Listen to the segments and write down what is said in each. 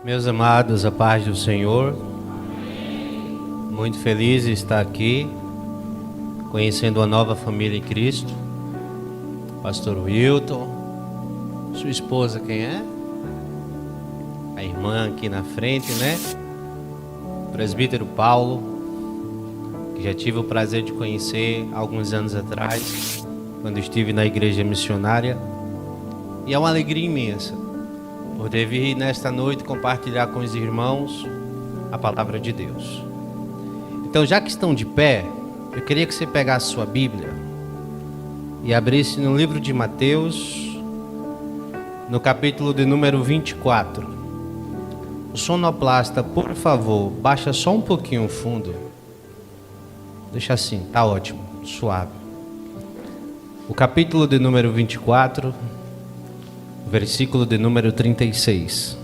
Meus amados, a paz do Senhor. Muito feliz de estar aqui, conhecendo uma nova família em Cristo. Pastor Wilton, sua esposa quem é? A irmã aqui na frente, né? Presbítero Paulo, que já tive o prazer de conhecer alguns anos atrás, quando estive na igreja missionária. E é uma alegria imensa poder vir nesta noite compartilhar com os irmãos a palavra de Deus. Então, já que estão de pé, eu queria que você pegasse sua Bíblia e abrisse no livro de Mateus, no capítulo de número 24. O sonoplasta, por favor, baixa só um pouquinho o fundo. Deixa assim, tá ótimo, suave. O capítulo de número 24, versículo de número 36.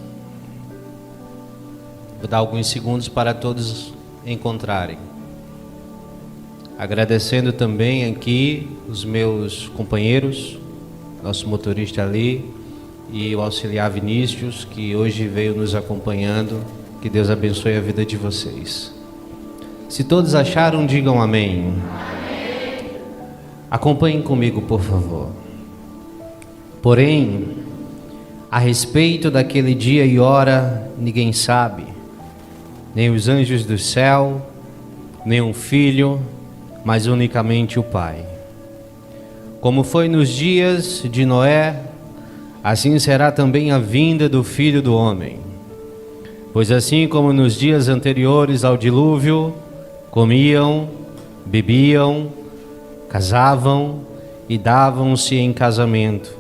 Vou dar alguns segundos para todos encontrarem. Agradecendo também aqui os meus companheiros, nosso motorista ali e o auxiliar Vinícius, que hoje veio nos acompanhando. Que Deus abençoe a vida de vocês. Se todos acharam, digam amém. Amém. Acompanhem comigo, por favor. Porém, a respeito daquele dia e hora, ninguém sabe, nem os anjos do céu, nem o Filho, mas unicamente o Pai. Como foi nos dias de Noé, assim será também a vinda do Filho do Homem. Pois assim como nos dias anteriores ao dilúvio, comiam, bebiam, casavam e davam-se em casamento,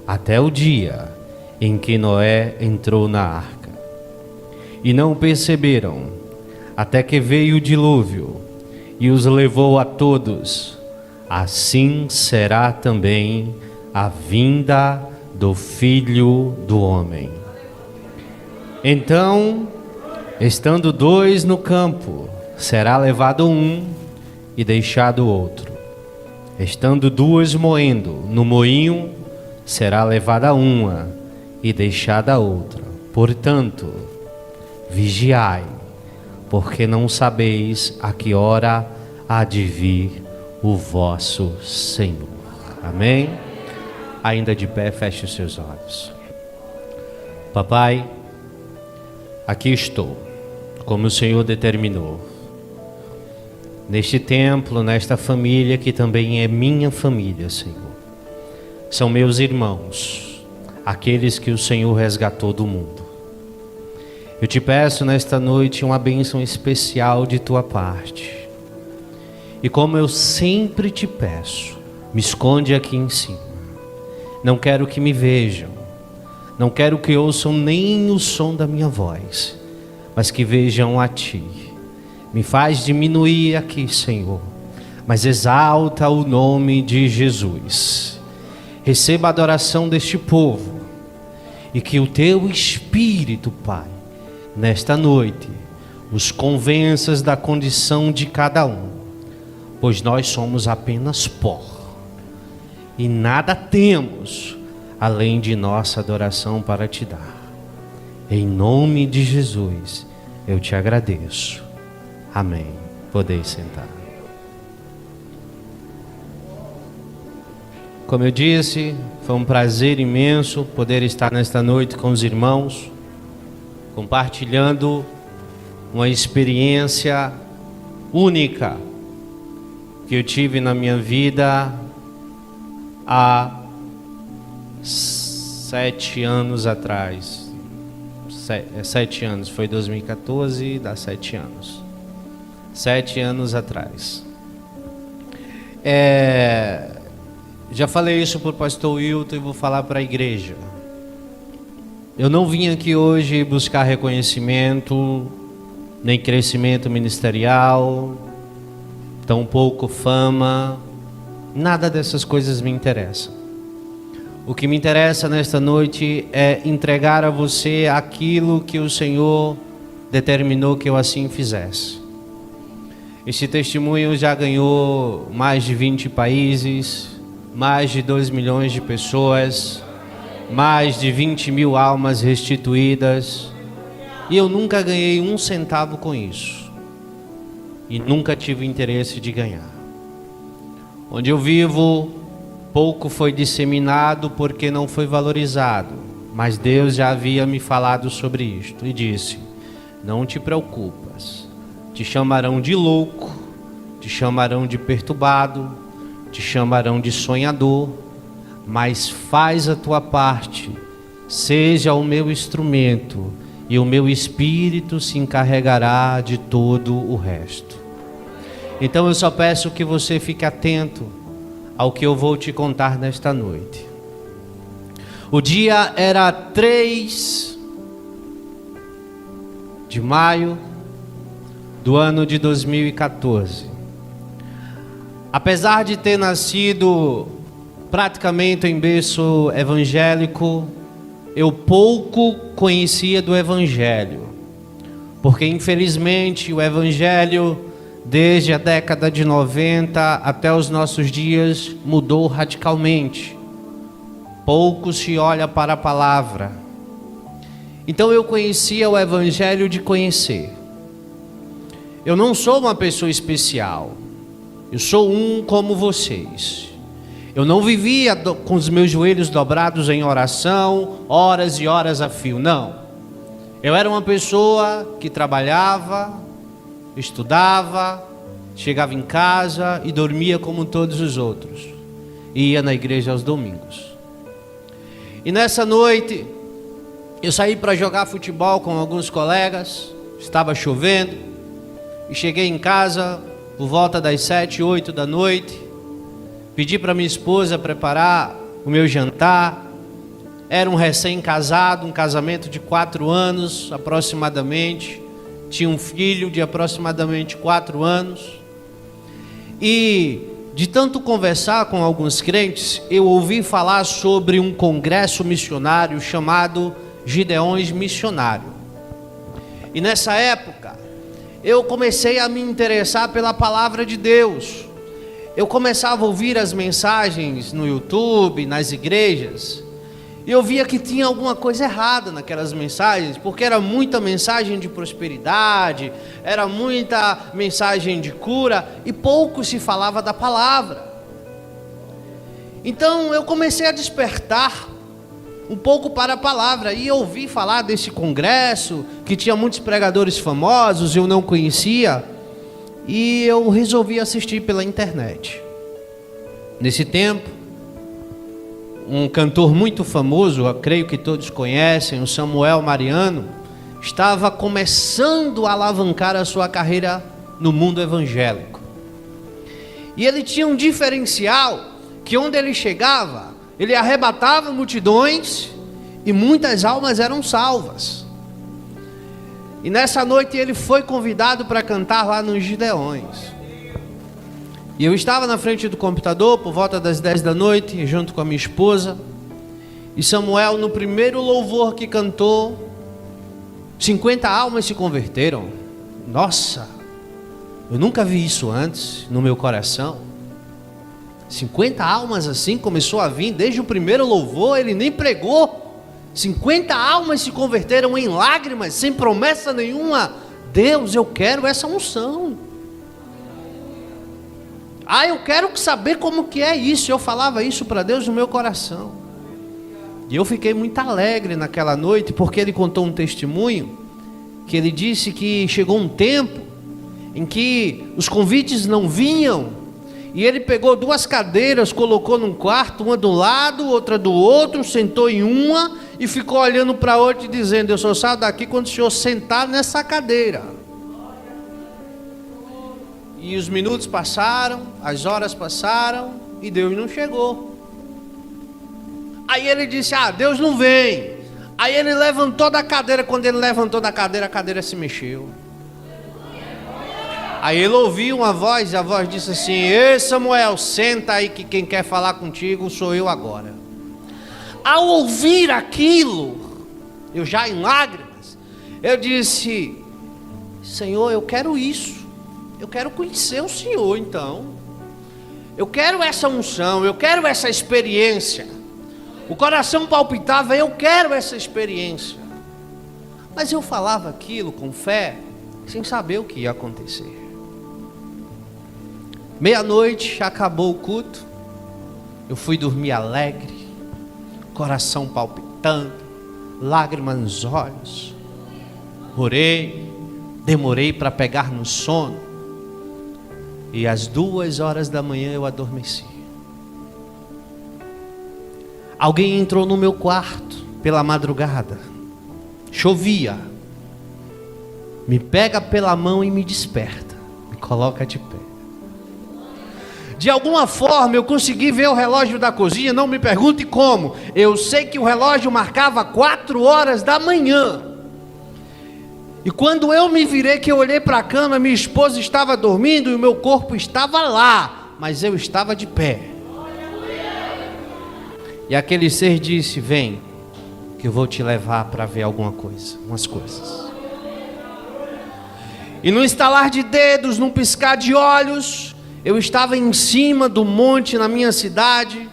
até o dia em que Noé entrou na arca. E não perceberam, até que veio o dilúvio e os levou a todos. Assim será também a vinda do Filho do Homem. Então, estando dois no campo, será levado um e deixado outro. Estando duas moendo no moinho, será levada uma e deixada a outra. Portanto, vigiai, porque não sabeis a que hora há de vir o vosso Senhor. Amém? Ainda de pé, feche os seus olhos. Papai, aqui estou, como o Senhor determinou, neste templo, nesta família que também é minha família, Senhor. São meus irmãos, aqueles que o Senhor resgatou do mundo. Eu te peço nesta noite uma bênção especial de tua parte. E como eu sempre te peço, me esconde aqui em cima. Não quero que me vejam, não quero que ouçam nem o som da minha voz, mas que vejam a ti. Me faz diminuir aqui, Senhor, mas exalta o nome de Jesus. Receba a adoração deste povo e que o teu Espírito, Pai, nesta noite, os convenças da condição de cada um, pois nós somos apenas pó e nada temos além de nossa adoração para te dar. Em nome de Jesus, eu te agradeço. Amém. Podeis sentar. Como eu disse, foi um prazer imenso poder estar nesta noite com os irmãos, compartilhando uma experiência única que eu tive na minha vida há 7 anos atrás. 7 anos, foi 2014, dá 7 anos. 7 anos atrás. Já falei isso para o pastor Wilton e vou falar para a igreja. Eu não vim aqui hoje buscar reconhecimento, nem crescimento ministerial, tampouco fama, nada dessas coisas me interessa. O que me interessa nesta noite é entregar a você aquilo que o Senhor determinou que eu assim fizesse. Esse testemunho já ganhou mais de 20 países, mais de 2 milhões de pessoas, mais de 20 mil almas restituídas. E eu nunca ganhei um centavo com isso. E nunca tive interesse de ganhar. Onde eu vivo, pouco foi disseminado porque não foi valorizado. Mas Deus já havia me falado sobre isto e disse: não te preocupas, te chamarão de louco, te chamarão de perturbado, te chamarão de sonhador, mas faz a tua parte, seja o meu instrumento, e o meu Espírito se encarregará de todo o resto. Então eu só peço que você fique atento ao que eu vou te contar nesta noite. O dia era 3 de maio do ano de 2014. Apesar de ter nascido praticamente em berço evangélico, eu pouco conhecia do Evangelho, porque infelizmente o Evangelho, desde a década de 90 até os nossos dias, mudou radicalmente. Pouco se olha para a palavra. Então eu conhecia o Evangelho de conhecer. Eu não sou uma pessoa especial, eu sou um como vocês. Eu não vivia com os meus joelhos dobrados em oração, horas e horas a fio, não. Eu era uma pessoa que trabalhava, estudava, chegava em casa e dormia como todos os outros. E ia na igreja aos domingos. E nessa noite, eu saí para jogar futebol com alguns colegas, estava chovendo, e cheguei em casa por volta das 7, 8 da noite. Pedi para minha esposa preparar o meu jantar. Era um recém-casado, um casamento de 4 anos aproximadamente. Tinha um filho de aproximadamente 4 anos. E de tanto conversar com alguns crentes, eu ouvi falar sobre um congresso missionário chamado Gideões Missionário. E nessa época, eu comecei a me interessar pela palavra de Deus. Eu começava a ouvir as mensagens no YouTube, nas igrejas, e eu via que tinha alguma coisa errada naquelas mensagens, porque era muita mensagem de prosperidade, era muita mensagem de cura, e pouco se falava da palavra. Então eu comecei a despertar um pouco para a palavra, e eu ouvi falar desse congresso, que tinha muitos pregadores famosos, eu não conhecia, e eu resolvi assistir pela internet. Nesse tempo, um cantor muito famoso, eu creio que todos conhecem, o Samuel Mariano, estava começando a alavancar a sua carreira no mundo evangélico. E ele tinha um diferencial, que onde ele chegava, ele arrebatava multidões e muitas almas eram salvas. E nessa noite ele foi convidado para cantar lá nos Gideões. E eu estava na frente do computador por volta das 10 da noite, junto com a minha esposa. E Samuel, no primeiro louvor que cantou, 50 almas se converteram. Nossa, eu nunca vi isso antes no meu coração. 50 almas assim começou a vir desde o primeiro louvor, ele nem pregou. 50 almas se converteram em lágrimas, sem promessa nenhuma. Deus, eu quero essa unção. Eu quero saber como que é isso. Eu falava isso para Deus no meu coração. E eu fiquei muito alegre naquela noite, porque ele contou um testemunho, que ele disse que chegou um tempo em que os convites não vinham, e ele pegou 2 cadeiras, colocou num quarto, uma do lado, outra do outro, sentou em uma e ficou olhando para outra e dizendo: eu só saio daqui quando o senhor sentar nessa cadeira. E os minutos passaram, as horas passaram e Deus não chegou. Aí ele disse: Deus não vem. Aí ele levantou da cadeira. Quando ele levantou da cadeira, a cadeira se mexeu. Aí ele ouviu uma voz, e a voz disse assim: ei, Samuel, senta aí que quem quer falar contigo sou eu agora. Ao ouvir aquilo, eu já em lágrimas, eu disse: Senhor, eu quero isso. Eu quero conhecer o Senhor então. Eu quero essa unção, eu quero essa experiência. O coração palpitava: eu quero essa experiência. Mas eu falava aquilo com fé, sem saber o que ia acontecer. Meia-noite, acabou o culto. Eu fui dormir alegre, coração palpitando, lágrimas nos olhos. Orei, demorei para pegar no sono. E às 2h da manhã eu adormeci. Alguém entrou no meu quarto pela madrugada. Chovia. Me pega pela mão e me desperta. Me coloca de pé. De alguma forma eu consegui ver o relógio da cozinha. Não me pergunte como. Eu sei que o relógio marcava 4h da manhã. E quando eu me virei, que eu olhei para a cama, minha esposa estava dormindo e o meu corpo estava lá, mas eu estava de pé. E aquele ser disse: vem, que eu vou te levar para ver alguma coisa, umas coisas. E no estalar de dedos, num piscar de olhos, eu estava em cima do monte na minha cidade.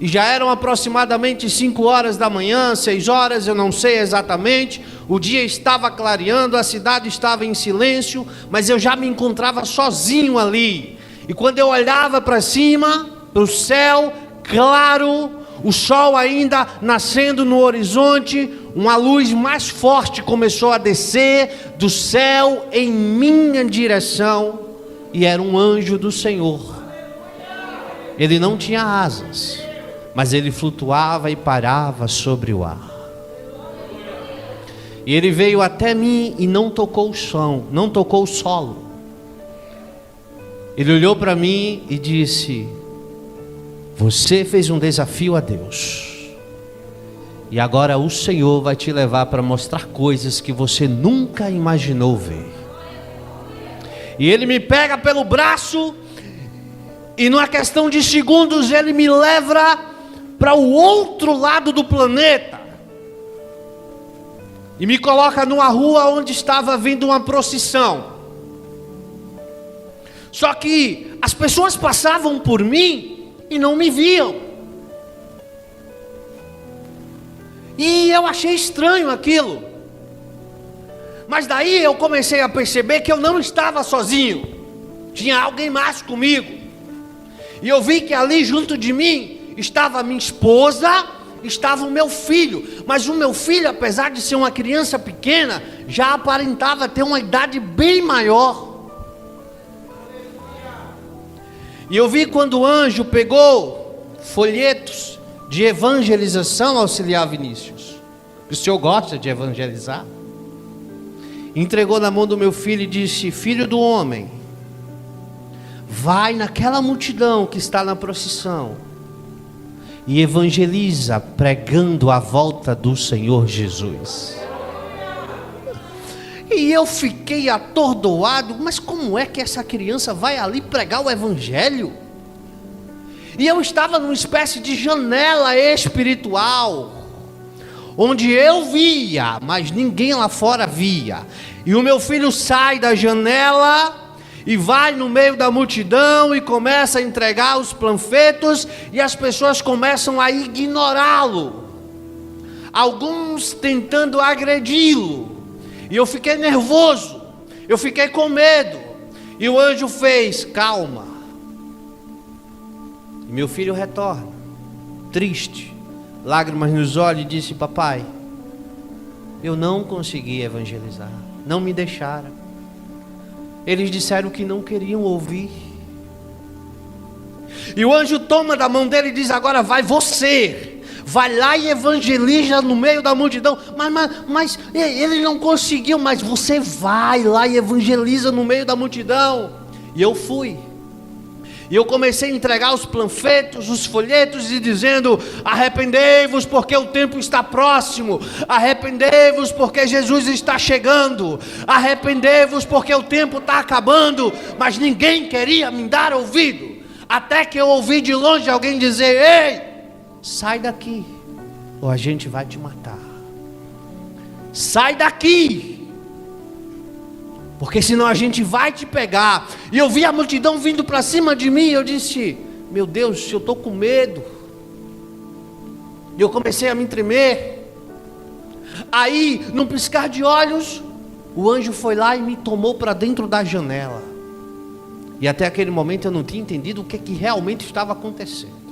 E já eram aproximadamente 5h da manhã, 6h, eu não sei exatamente. O dia estava clareando, a cidade estava em silêncio, mas eu já me encontrava sozinho ali. E quando eu olhava para cima, para o céu claro, o sol ainda nascendo no horizonte, uma luz mais forte começou a descer do céu em minha direção, e era um anjo do Senhor. Ele não tinha asas, mas ele flutuava e parava sobre o ar. E ele veio até mim e não tocou o chão, não tocou o solo. Ele olhou para mim e disse: você fez um desafio a Deus, e agora o Senhor vai te levar para mostrar coisas que você nunca imaginou ver. E ele me pega pelo braço, e numa questão de segundos ele me leva para o outro lado do planeta. E me coloca numa rua onde estava vindo uma procissão. Só que as pessoas passavam por mim e não me viam. E eu achei estranho aquilo. Mas daí eu comecei a perceber que eu não estava sozinho. Tinha alguém mais comigo. E eu vi que ali junto de mim estava minha esposa, estava o meu filho. Mas o meu filho, apesar de ser uma criança pequena, já aparentava ter uma idade bem maior. E eu vi quando o anjo pegou folhetos de evangelização auxiliar Vinícius. O senhor gosta de evangelizar? Entregou na mão do meu filho e disse: filho do homem, vai naquela multidão que está na procissão e evangeliza, pregando a volta do Senhor Jesus. E eu fiquei atordoado. Mas como é que essa criança vai ali pregar o evangelho? E eu estava numa espécie de janela espiritual, onde eu via, mas ninguém lá fora via. E o meu filho sai da janela e vai no meio da multidão e começa a entregar os panfletos, e as pessoas começam a ignorá-lo, alguns tentando agredi-lo. E eu fiquei nervoso, eu fiquei com medo. E o anjo fez: calma. E meu filho retorna, triste, lágrimas nos olhos, e disse: papai, eu não consegui evangelizar, não me deixaram. Eles disseram que não queriam ouvir. E o anjo toma da mão dele e diz: agora vai você, vai lá e evangeliza no meio da multidão. Mas ele não conseguiu. Mas você vai lá e evangeliza no meio da multidão. E eu fui. E eu comecei a entregar os panfletos, os folhetos, e dizendo: arrependei-vos porque o tempo está próximo. Arrependei-vos porque Jesus está chegando. Arrependei-vos porque o tempo está acabando. Mas ninguém queria me dar ouvido. Até que eu ouvi de longe alguém dizer: ei, sai daqui, ou a gente vai te matar. Sai daqui, porque senão a gente vai te pegar. E eu vi a multidão vindo para cima de mim. Eu disse: meu Deus, eu estou com medo. E eu comecei a me tremer. Aí, num piscar de olhos, o anjo foi lá e me tomou para dentro da janela. E até aquele momento eu não tinha entendido o que realmente estava acontecendo.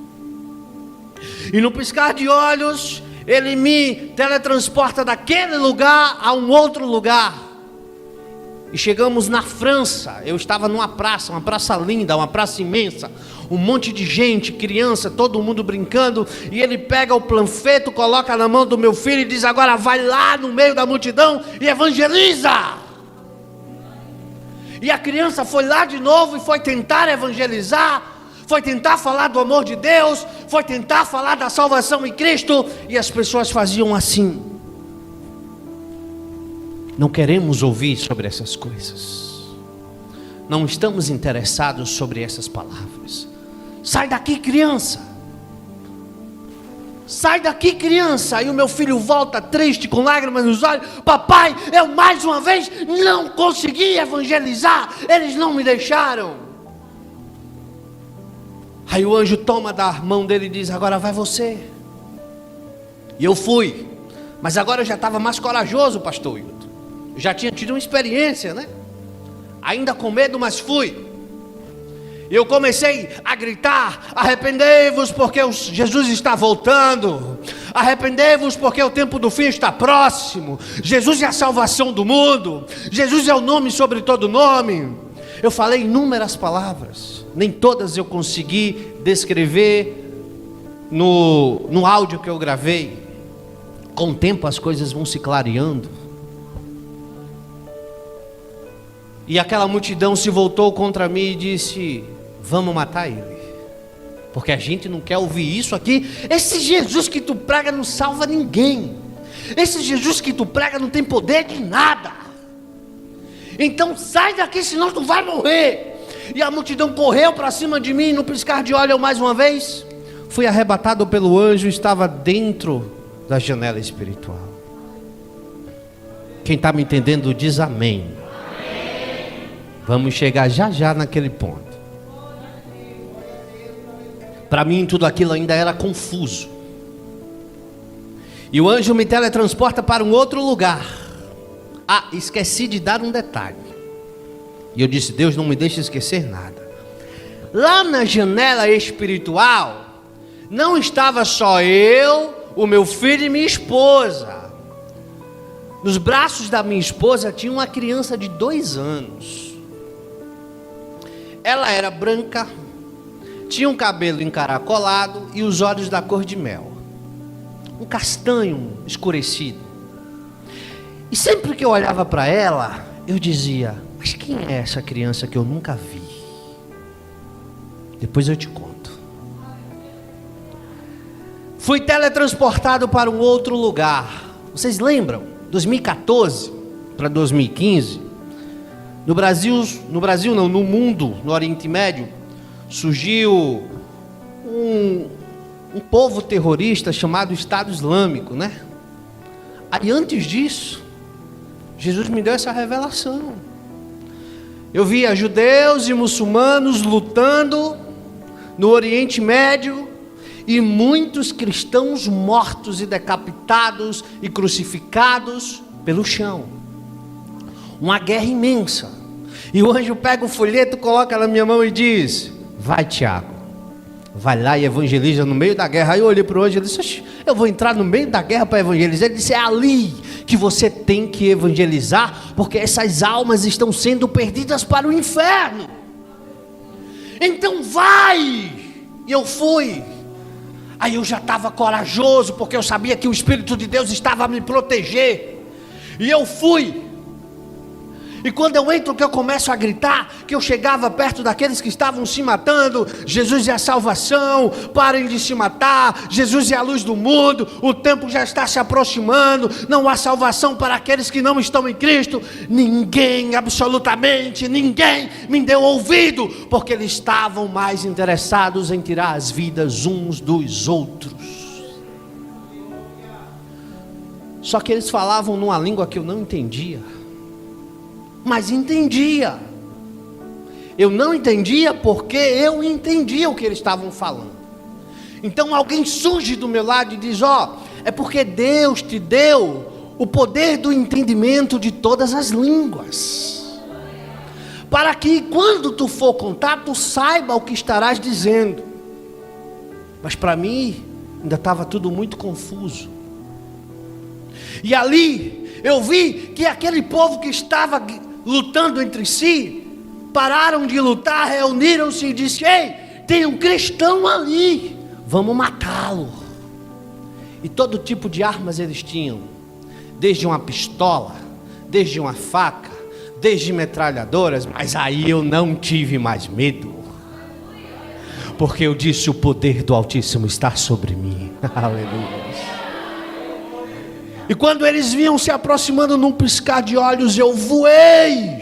E no piscar de olhos, ele me teletransporta daquele lugar a um outro lugar. E chegamos na França. Eu estava numa praça, uma praça linda, uma praça imensa, um monte de gente, criança, todo mundo brincando. E ele pega o panfleto, coloca na mão do meu filho e diz: agora vai lá no meio da multidão e evangeliza. E a criança foi lá de novo e foi tentar evangelizar, foi tentar falar do amor de Deus, foi tentar falar da salvação em Cristo. E as pessoas faziam assim: não queremos ouvir sobre essas coisas, não estamos interessados sobre essas palavras. Sai daqui, criança, sai daqui, criança. E o meu filho volta triste, com lágrimas nos olhos: papai, eu mais uma vez não consegui evangelizar, eles não me deixaram. Aí o anjo toma da mão dele e diz: agora vai você. E eu fui, mas agora eu já estava mais corajoso, pastor Hilton. Já tinha tido uma experiência, né? Ainda com medo, mas fui. Eu comecei a gritar: arrependei-vos porque Jesus está voltando. Arrependei-vos porque o tempo do fim está próximo. Jesus é a salvação do mundo. Jesus é o nome sobre todo nome. Eu falei inúmeras palavras. Nem todas eu consegui descrever no áudio que eu gravei. Com o tempo as coisas vão se clareando. E aquela multidão se voltou contra mim e disse: vamos matar ele, porque a gente não quer ouvir isso aqui. Esse Jesus que tu prega não salva ninguém. Esse Jesus que tu prega não tem poder de nada. Então sai daqui, senão tu vai morrer. E a multidão correu para cima de mim. No piscar de olhos, eu mais uma vez fui arrebatado pelo anjo. Estava dentro da janela espiritual. Quem está me entendendo diz amém. Vamos chegar já já naquele ponto. Para mim tudo aquilo ainda era confuso. E o anjo me teletransporta para um outro lugar. Ah, esqueci de dar um detalhe. E eu disse: Deus, não me deixe esquecer nada. Lá na janela espiritual não estava só eu, o meu filho e minha esposa. Nos braços da minha esposa tinha uma criança de 2 anos. Ela era branca, tinha um cabelo encaracolado e os olhos da cor de mel, um castanho escurecido. E sempre que eu olhava para ela, eu dizia: mas quem é essa criança que eu nunca vi? Depois eu te conto. Fui teletransportado para um outro lugar. Vocês lembram? 2014 para 2015. No Brasil não, no mundo, no Oriente Médio, surgiu um povo terrorista chamado Estado Islâmico, né? Aí antes disso, Jesus me deu essa revelação. Eu via judeus e muçulmanos lutando no Oriente Médio e muitos cristãos mortos e decapitados e crucificados pelo chão. Uma guerra imensa. E o anjo pega o folheto, coloca na minha mão e diz: vai, Tiago, vai lá e evangeliza no meio da guerra. Aí eu olhei para o anjo e disse: eu vou entrar no meio da guerra para evangelizar? Ele disse: é ali que você tem que evangelizar, porque essas almas estão sendo perdidas para o inferno. Então vai. E eu fui. Aí eu já estava corajoso, porque eu sabia que o Espírito de Deus estava a me proteger. E eu fui. E quando eu entro, que eu começo a gritar, que eu chegava perto daqueles que estavam se matando: Jesus é a salvação, parem de se matar, Jesus é a luz do mundo, o tempo já está se aproximando, não há salvação para aqueles que não estão em Cristo. Ninguém, absolutamente ninguém me deu ouvido, porque eles estavam mais interessados em tirar as vidas uns dos outros. Só que eles falavam numa língua que eu não entendia. Mas entendia. Eu não entendia porque eu entendia o que eles estavam falando. Então alguém surge do meu lado e diz: ó, é porque Deus te deu o poder do entendimento de todas as línguas, para que quando tu for contar, tu saiba o que estarás dizendo. Mas para mim, ainda estava tudo muito confuso. E ali, eu vi que aquele povo que estava lutando entre si, pararam de lutar, reuniram-se e disseram: ei, tem um cristão ali, vamos matá-lo. E todo tipo de armas eles tinham, desde uma pistola, desde uma faca, desde metralhadoras. Mas aí eu não tive mais medo, porque eu disse: o poder do Altíssimo está sobre mim. Aleluia. E quando eles vinham se aproximando num piscar de olhos, eu voei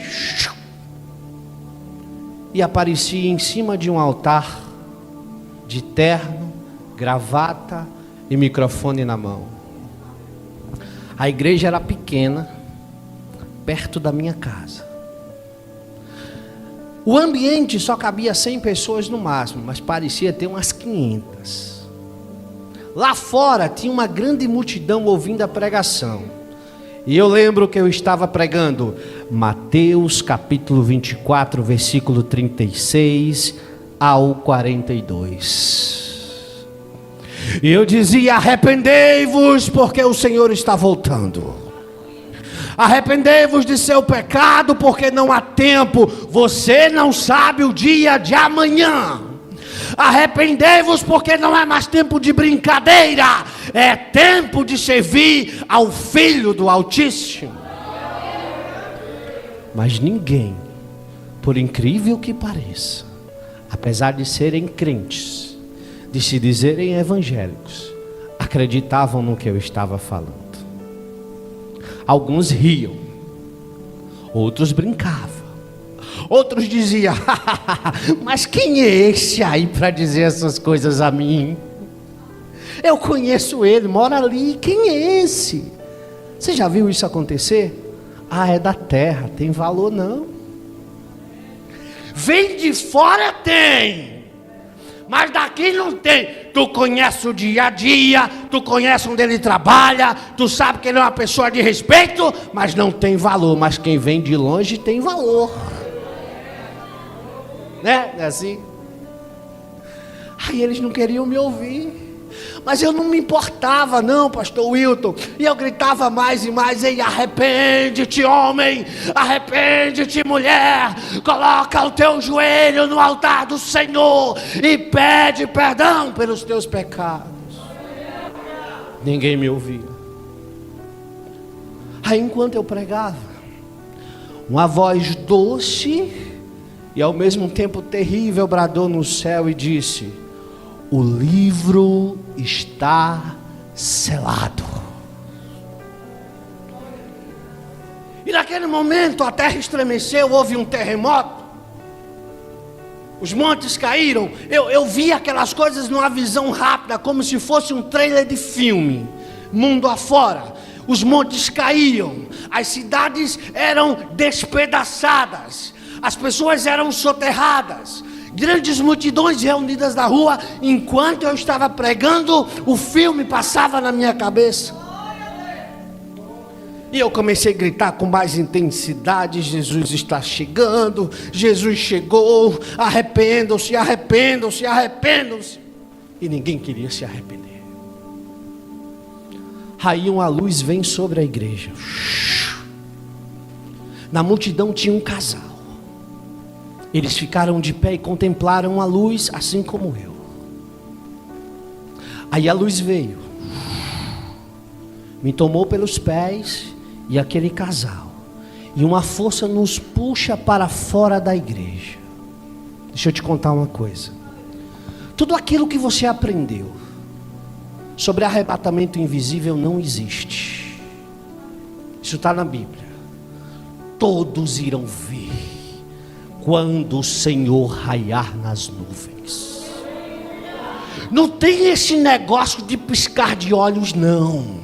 e apareci em cima de um altar, de terno, gravata e microfone na mão. A igreja era pequena, perto da minha casa. O ambiente só cabia 100 pessoas no máximo, mas parecia ter umas 500. Lá fora tinha uma grande multidão ouvindo a pregação. E eu lembro que eu estava pregando Mateus capítulo 24, versículo 36 ao 42. E eu dizia: arrependei-vos, porque o Senhor está voltando. Arrependei-vos de seu pecado, porque não há tempo. Você não sabe o dia de amanhã. Arrependei-vos, porque não é mais tempo de brincadeira. É tempo de servir ao Filho do Altíssimo. Mas ninguém, por incrível que pareça, apesar de serem crentes, de se dizerem evangélicos, acreditavam no que eu estava falando. Alguns riam, outros brincavam, outros diziam: mas quem é esse aí para dizer essas coisas a mim? Eu conheço ele, mora ali, quem é esse? Você já viu isso acontecer? Ah, é da terra, tem valor não. Vem de fora tem, mas daqui não tem. Tu conhece o dia a dia, tu conhece onde ele trabalha, tu sabe que ele é uma pessoa de respeito, mas não tem valor. Mas quem vem de longe tem valor, né? É assim. Aí eles não queriam me ouvir, mas eu não me importava não, pastor Wilton. E eu gritava mais e mais: ei, arrepende-te, homem, arrepende-te, mulher, coloca o teu joelho no altar do Senhor e pede perdão pelos teus pecados. Ninguém me ouvia. Aí enquanto eu pregava, uma voz doce e ao mesmo tempo terrível bradou no céu e disse: o livro está selado. E naquele momento a terra estremeceu, houve um terremoto, os montes caíram. Eu vi aquelas coisas numa visão rápida, como se fosse um trailer de filme, mundo afora. Os montes caíam, as cidades eram despedaçadas, as pessoas eram soterradas, grandes multidões reunidas na rua. Enquanto eu estava pregando, o filme passava na minha cabeça. E eu comecei a gritar com mais intensidade: Jesus está chegando, Jesus chegou, arrependam-se, arrependam-se, arrependam-se. E ninguém queria se arrepender. Aí uma luz vem sobre a igreja. Na multidão tinha um casal. Eles ficaram de pé e contemplaram a luz, assim como eu. Aí a luz veio, me tomou pelos pés e aquele casal, e uma força nos puxa para fora da igreja. Deixa eu te contar uma coisa. Tudo aquilo que você aprendeu sobre arrebatamento invisível não existe. Isso está na Bíblia. Todos irão ver quando o Senhor raiar nas nuvens. Não tem esse negócio de piscar de olhos não.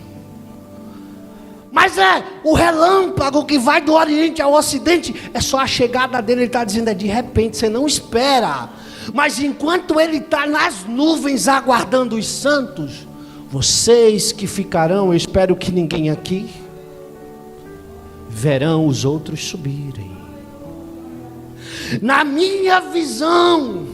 Mas é o relâmpago que vai do Oriente ao Ocidente. É só a chegada dele. Ele está dizendo: é de repente, você não espera. Mas enquanto ele está nas nuvens aguardando os santos, vocês que ficarão, eu espero que ninguém aqui, verão os outros subirem. Na minha visão,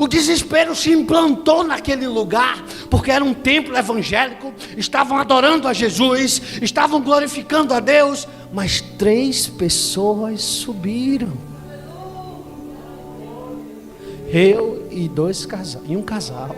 o desespero se implantou naquele lugar, porque era um templo evangélico, estavam adorando a Jesus, estavam glorificando a Deus, mas 3 pessoas subiram. Eu e um casal.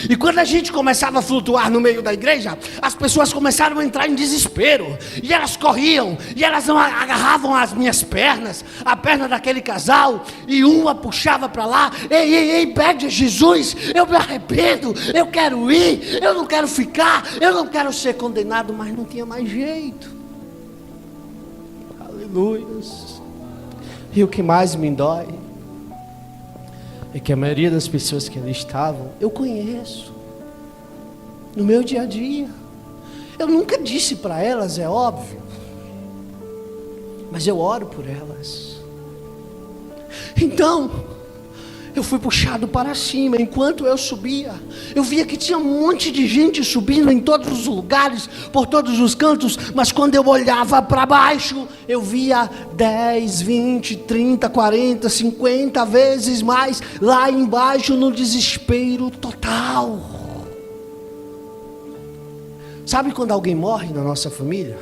E quando a gente começava a flutuar no meio da igreja, as pessoas começaram a entrar em desespero. E elas corriam, e elas agarravam as minhas pernas, a perna daquele casal, e uma puxava para lá. Ei, pede a Jesus, eu me arrependo, eu quero ir, eu não quero ficar, eu não quero ser condenado. Mas não tinha mais jeito. Aleluia. E o que mais me dói é que a maioria das pessoas que ali estavam, eu conheço, no meu dia a dia. Eu nunca disse para elas, é óbvio, mas eu oro por elas. Então, eu fui puxado para cima. Enquanto eu subia, eu via que tinha um monte de gente subindo em todos os lugares, por todos os cantos. Mas quando eu olhava para baixo, eu via 10, 20, 30, 40, 50 vezes mais lá embaixo, no desespero total. Sabe quando alguém morre na nossa família?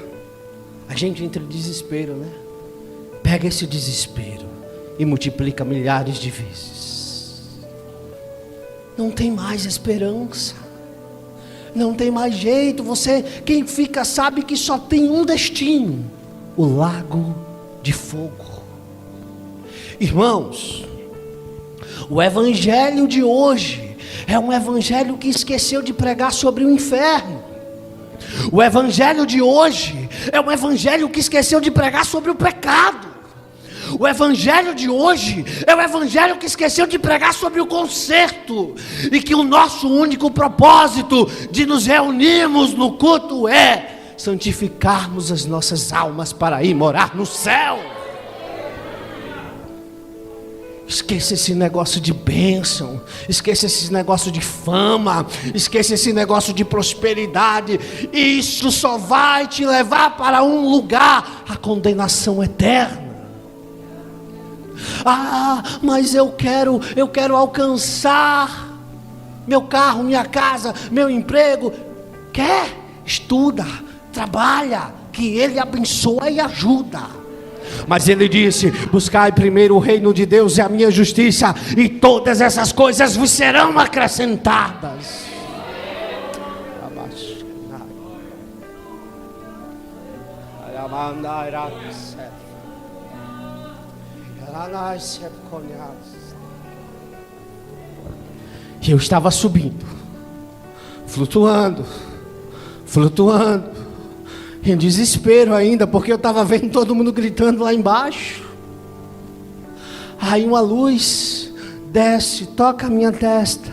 A gente entra em desespero, né? Pega esse desespero e multiplica milhares de vezes. Não tem mais esperança, não tem mais jeito. Quem fica sabe que só tem um destino: o lago de fogo. Irmãos, o evangelho de hoje é um evangelho que esqueceu de pregar sobre o inferno. O evangelho de hoje é um evangelho que esqueceu de pregar sobre o pecado. O evangelho de hoje é o evangelho que esqueceu de pregar sobre o conserto, e que o nosso único propósito de nos reunirmos no culto é santificarmos as nossas almas para ir morar no céu. Esqueça esse negócio de bênção, esqueça esse negócio de fama, esqueça esse negócio de prosperidade. Isso só vai te levar para um lugar: a condenação eterna. Mas eu quero alcançar meu carro, minha casa, meu emprego. Quer? Estuda, trabalha, que Ele abençoa e ajuda. Mas Ele disse: buscai primeiro o reino de Deus e a minha justiça, e todas essas coisas vos serão acrescentadas. E eu estava subindo, flutuando, em desespero ainda, porque eu estava vendo todo mundo gritando lá embaixo. Aí uma luz desce, toca a minha testa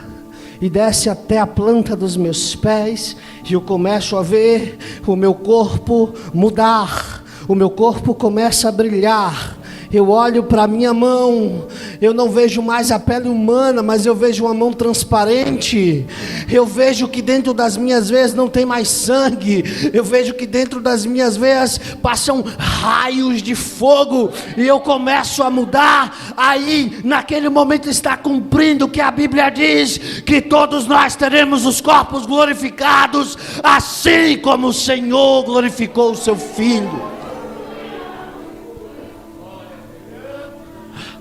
e desce até a planta dos meus pés, e eu começo a ver o meu corpo mudar, o meu corpo começa a brilhar. Eu olho para a minha mão, eu não vejo mais a pele humana, mas eu vejo uma mão transparente. Eu vejo que dentro das minhas veias não tem mais sangue. Eu vejo que dentro das minhas veias passam raios de fogo, e eu começo a mudar. Aí, naquele momento, está cumprindo o que a Bíblia diz, que todos nós teremos os corpos glorificados, assim como o Senhor glorificou o seu Filho.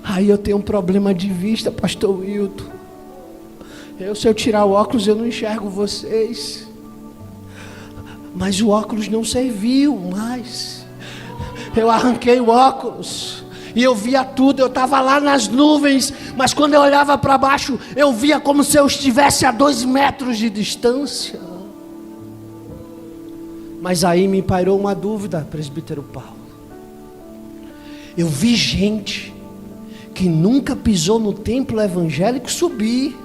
Aí eu tenho um problema de vista, pastor Wilton. Se eu tirar o óculos, eu não enxergo vocês. Mas o óculos não serviu mais. Eu arranquei o óculos e eu via tudo. Eu estava lá nas nuvens, mas quando eu olhava para baixo, eu via como se eu estivesse a 2 metros de distância. Mas aí me pairou uma dúvida, presbítero Paulo. Eu vi gente que nunca pisou no templo evangélico subir.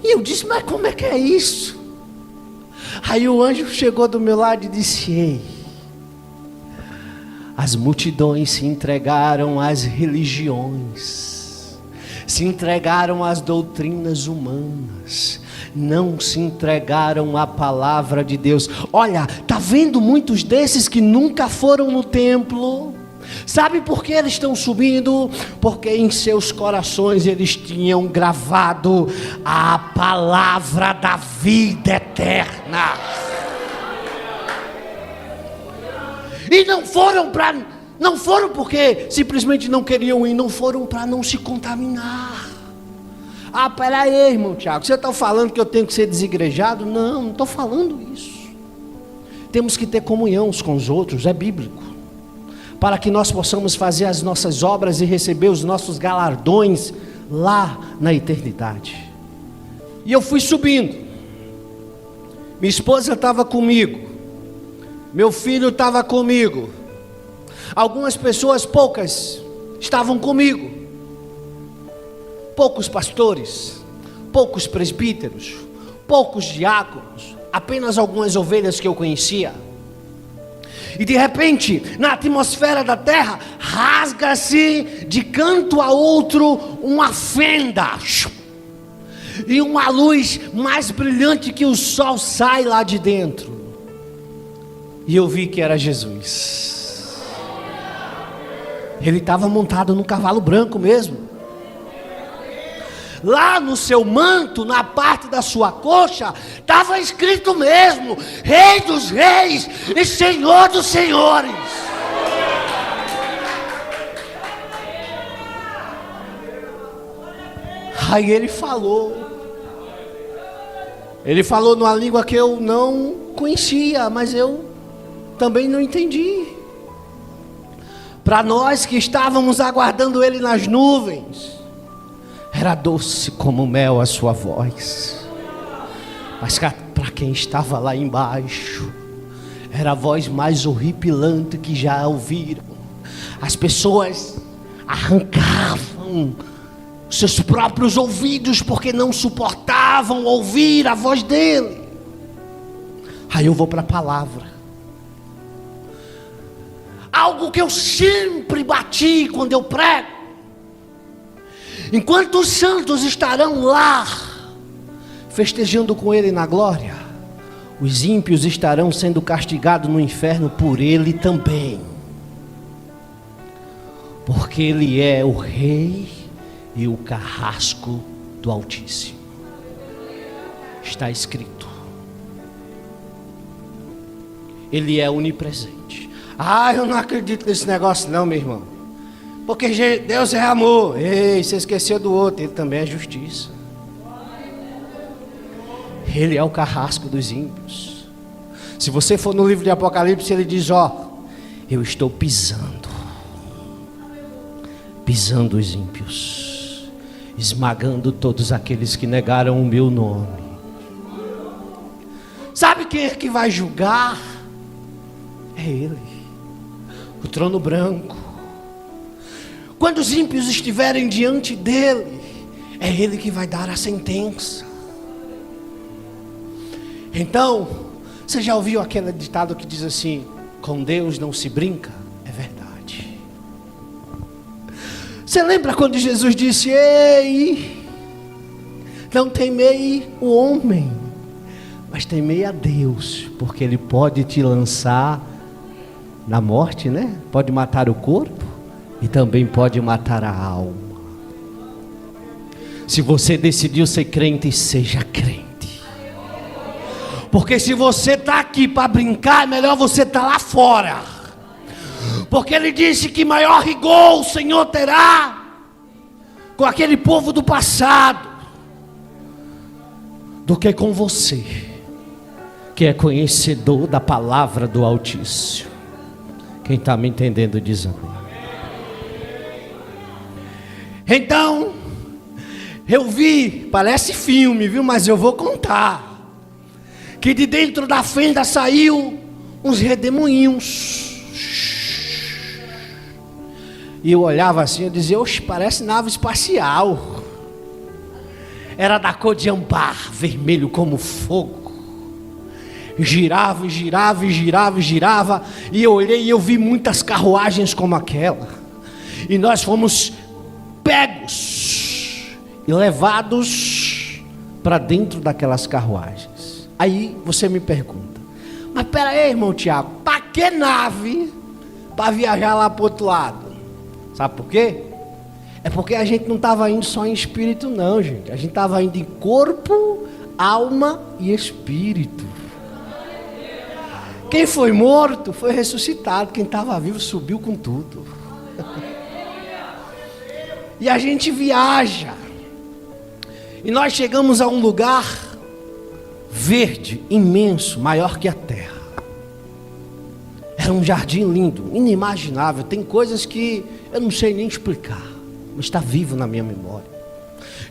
E eu disse: mas como é que é isso? Aí o anjo chegou do meu lado e disse: ei, as multidões se entregaram às religiões, se entregaram às doutrinas humanas, não se entregaram à palavra de Deus. Olha, tá vendo muitos desses que nunca foram no templo? Sabe por que eles estão subindo? Porque em seus corações eles tinham gravado a palavra da vida eterna. E não foram porque simplesmente não queriam ir, não foram para não se contaminar. Ah, peraí, irmão Tiago, você está falando que eu tenho que ser desigrejado? Não estou falando isso. Temos que ter comunhão uns com os outros, é bíblico, para que nós possamos fazer as nossas obras e receber os nossos galardões lá na eternidade. E eu fui subindo, minha esposa estava comigo, meu filho estava comigo, algumas pessoas, poucas, estavam comigo, poucos pastores, poucos presbíteros, poucos diáconos, apenas algumas ovelhas que eu conhecia. E de repente, na atmosfera da terra, rasga-se de canto a outro uma fenda, e uma luz mais brilhante que o sol sai lá de dentro. E eu vi que era Jesus. Ele estava montado num cavalo branco mesmo. Lá no seu manto, na parte da sua coxa, estava escrito mesmo: Rei dos Reis e Senhor dos Senhores. Aí ele falou numa língua que eu não conhecia, mas eu também não entendi. Para nós que estávamos aguardando ele nas nuvens, era doce como mel a sua voz, mas para quem estava lá embaixo, era a voz mais horripilante que já ouviram. As pessoas arrancavam seus próprios ouvidos porque não suportavam ouvir a voz dele. Aí eu vou para a palavra, algo que eu sempre bati quando eu prego. Enquanto os santos estarão lá festejando com ele na glória, os ímpios estarão sendo castigados no inferno por ele também, porque ele é o rei e o carrasco do Altíssimo. Está escrito. Ele é onipresente. Ah, eu não acredito nesse negócio não, meu irmão, porque Deus é amor. Ei, você esqueceu do outro, ele também é justiça. Ele é o carrasco dos ímpios. Se você for no livro de Apocalipse, ele diz: ó, eu estou pisando os ímpios, esmagando todos aqueles que negaram o meu nome. Sabe quem é que vai julgar? É ele, o trono branco. Quando os ímpios estiverem diante dele, é ele que vai dar a sentença. Então, você já ouviu aquele ditado que diz assim: com Deus não se brinca? É verdade. Você lembra quando Jesus disse: ei, não temei o homem, mas temei a Deus, porque ele pode te lançar na morte, né? Pode matar o corpo e também pode matar a alma. Se você decidiu ser crente, seja crente. Porque se você está aqui para brincar, é melhor você estar lá fora. Porque ele disse que maior rigor o Senhor terá com aquele povo do passado do que com você, que é conhecedor da palavra do Altíssimo. Quem está me entendendo diz amém. Então, eu vi, parece filme, viu? Mas eu vou contar. Que de dentro da fenda saiu uns redemoinhos. E eu olhava assim, eu dizia: oxe, parece nave espacial. Era da cor de âmbar, vermelho como fogo. Girava, e girava, e girava, e girava. E eu olhei e eu vi muitas carruagens como aquela. E nós fomos pegos e levados para dentro daquelas carruagens. Aí você me pergunta: mas pera aí, irmão Tiago, para que nave para viajar lá para o outro lado? Sabe por quê? É porque a gente não estava indo só em espírito não, gente. A gente estava indo em corpo, alma e espírito. Quem foi morto foi ressuscitado. Quem estava vivo subiu com tudo. E a gente viaja. E nós chegamos a um lugar verde, imenso, maior que a terra. Era um jardim lindo, inimaginável. Tem coisas que eu não sei nem explicar, mas está vivo na minha memória.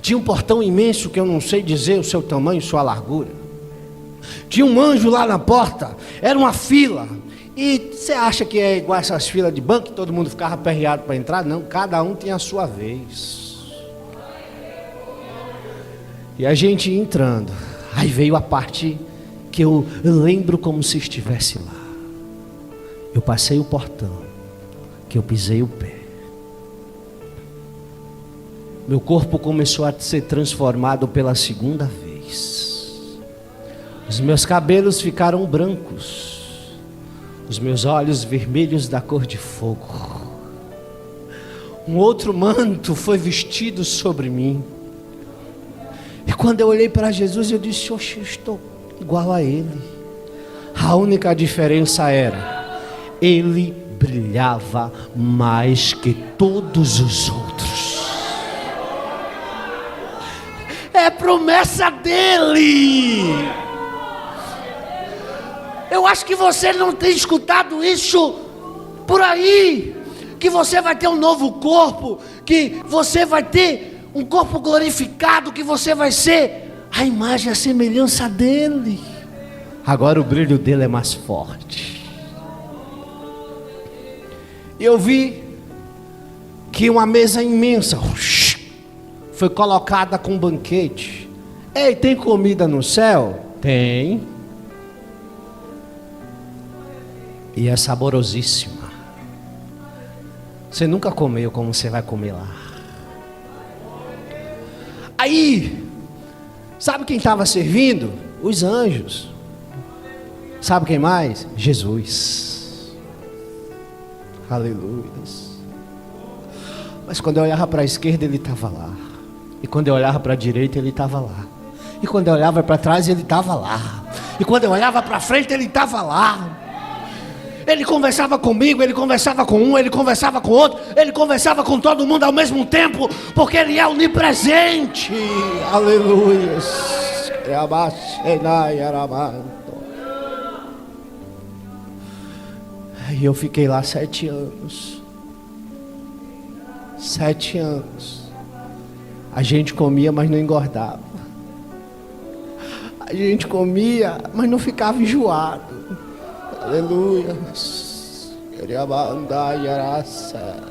Tinha um portão imenso que eu não sei dizer o seu tamanho, sua largura. Tinha um anjo lá na porta. Era uma fila. E você acha que é igual essas filas de banco, que todo mundo ficava aperreado para entrar? Não, cada um tinha a sua vez. E a gente ia entrando. Aí veio a parte que eu lembro como se estivesse lá. Eu passei o portão, que eu pisei o pé. Meu corpo começou a ser transformado pela segunda vez. Os meus cabelos ficaram brancos. Os meus olhos vermelhos da cor de fogo. Um outro manto foi vestido sobre mim. E quando eu olhei para Jesus, eu disse: oxe, eu estou igual a Ele. A única diferença era, Ele brilhava mais que todos os outros. É promessa dEle. Eu acho que você não tem escutado isso por aí, que você vai ter um novo corpo, que você vai ter um corpo glorificado, que você vai ser a imagem, a semelhança dele. Agora o brilho dele é mais forte. Eu vi que uma mesa imensa foi colocada com um banquete. Ei, tem comida no céu? Tem. E é saborosíssima. Você nunca comeu como você vai comer lá. Aí, sabe quem estava servindo? Os anjos. Sabe quem mais? Jesus. Aleluia. Mas quando eu olhava para a esquerda, ele estava lá. E quando eu olhava para a direita, ele estava lá. E quando eu olhava para trás, ele estava lá. E quando eu olhava para frente, ele estava lá. Ele conversava comigo, ele conversava com um, ele conversava com outro, ele conversava com todo mundo ao mesmo tempo, porque ele é onipresente. Aleluia. E eu fiquei lá 7 anos. 7 anos. A gente comia, mas não engordava. A gente comia, mas não ficava enjoado. Aleluia. Queria mandar yaraça.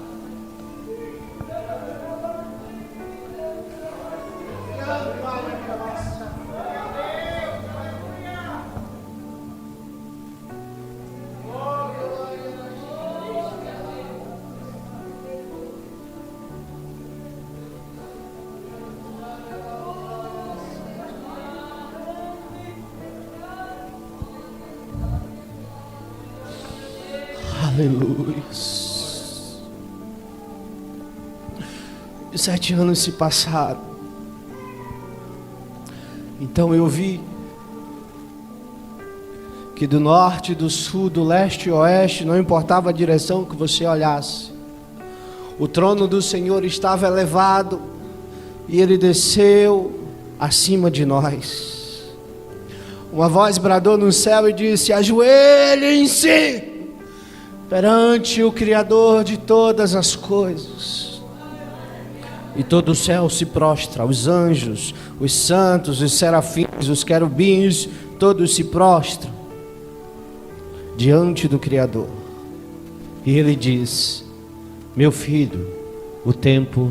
Aleluia. E 7 anos se passaram. Então eu vi que do norte, do sul, do leste e oeste, não importava a direção que você olhasse, o trono do Senhor estava elevado e Ele desceu acima de nós. Uma voz bradou no céu e disse: ajoelhem-se perante o Criador de todas as coisas. E todo o céu se prostra, os anjos, os santos, os serafins, os querubins, todos se prostram diante do Criador. E ele diz: meu filho, o tempo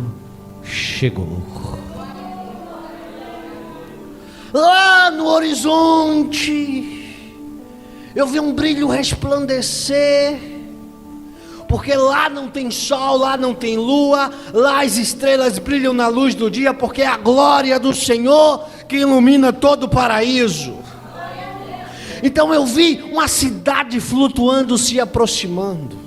chegou. Lá no horizonte eu vi um brilho resplandecer, porque lá não tem sol, lá não tem lua, lá as estrelas brilham na luz do dia, porque é a glória do Senhor que ilumina todo o paraíso. Então eu vi uma cidade flutuando, se aproximando.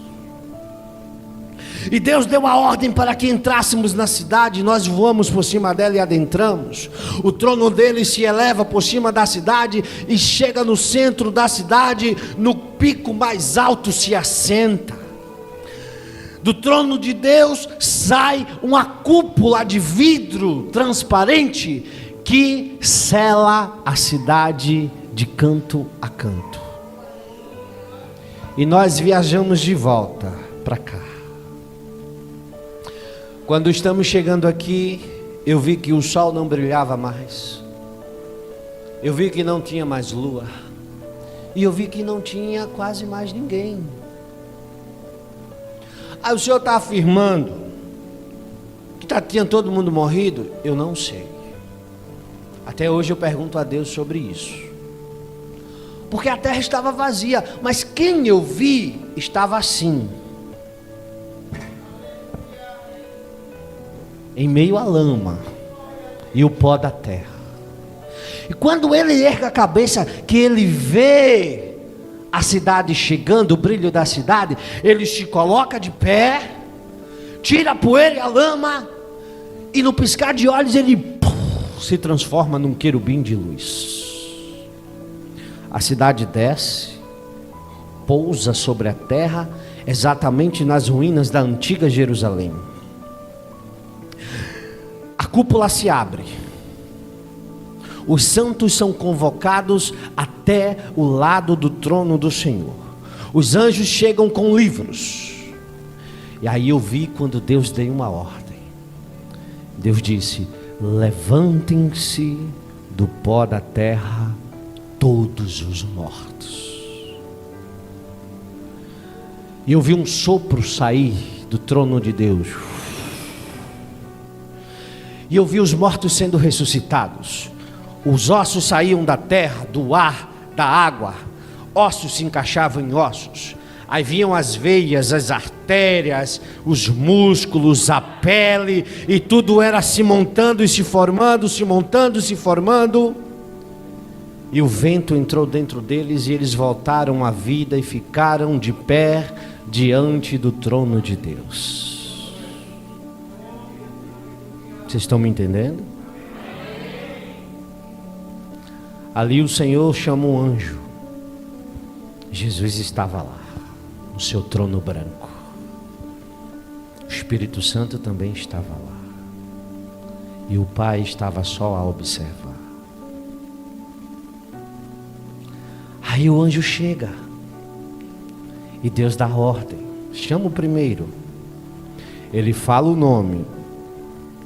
E Deus deu a ordem para que entrássemos na cidade. Nós voamos por cima dela e adentramos. O trono dele se eleva por cima da cidade e chega no centro da cidade. No pico mais alto se assenta. Do trono de Deus sai uma cúpula de vidro transparente que cela a cidade de canto a canto. E nós viajamos de volta para cá. Quando estamos chegando aqui, eu vi que o sol não brilhava mais. Eu vi que não tinha mais lua. E eu vi que não tinha quase mais ninguém. Aí o Senhor está afirmando que tinha todo mundo morrido? Eu não sei. Até hoje eu pergunto a Deus sobre isso. Porque a terra estava vazia, mas quem eu vi estava assim, em meio à lama e o pó da terra. E quando ele ergue a cabeça, que ele vê a cidade chegando, o brilho da cidade, ele se coloca de pé, tira a poeira e a lama, e no piscar de olhos ele se transforma num querubim de luz. A cidade desce, pousa sobre a terra, exatamente nas ruínas da antiga Jerusalém. A cúpula se abre. Os santos são convocados até o lado do trono do Senhor. Os anjos chegam com livros. E aí eu vi quando Deus deu uma ordem. Deus disse: levantem-se do pó da terra todos os mortos. E eu vi um sopro sair do trono de Deus. E eu vi os mortos sendo ressuscitados. Os ossos saíam da terra, do ar, da água. Ossos se encaixavam em ossos. Aí vinham as veias, as artérias, os músculos, a pele, e tudo era se montando e se formando, se montando e se formando. E o vento entrou dentro deles e eles voltaram à vida e ficaram de pé diante do trono de Deus. Vocês estão me entendendo? Ali o Senhor chama um anjo. Jesus estava lá, no seu trono branco. O Espírito Santo também estava lá. E o Pai estava só a observar. Aí o anjo chega e Deus dá ordem. Chama o primeiro. Ele fala o nome,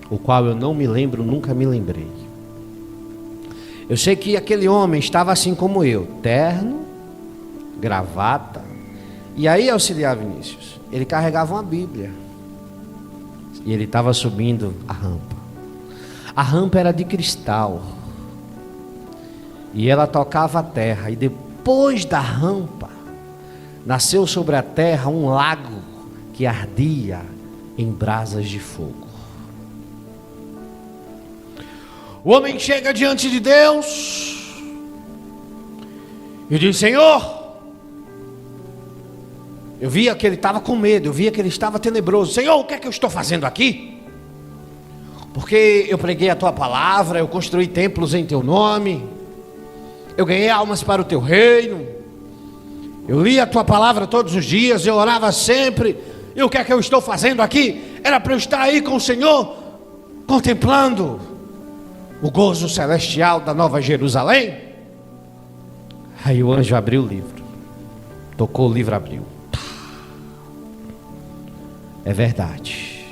o qual eu não me lembro, nunca me lembrei. Eu sei que aquele homem estava assim como eu, terno, gravata. E aí, auxiliar Vinícius, ele carregava uma Bíblia. E ele estava subindo a rampa. A rampa era de cristal. E ela tocava a terra. E depois da rampa, nasceu sobre a terra um lago que ardia em brasas de fogo. O homem chega diante de Deus e diz: Senhor, eu via que ele estava com medo, eu via que ele estava tenebroso. Senhor, o que é que eu estou fazendo aqui? Porque eu preguei a tua palavra, eu construí templos em teu nome, eu ganhei almas para o teu reino, eu li a tua palavra todos os dias, eu orava sempre. E o que é que eu estou fazendo aqui? Era para eu estar aí com o Senhor, contemplando o gozo celestial da Nova Jerusalém. Aí o anjo abriu o livro, tocou o livro, abriu. É verdade,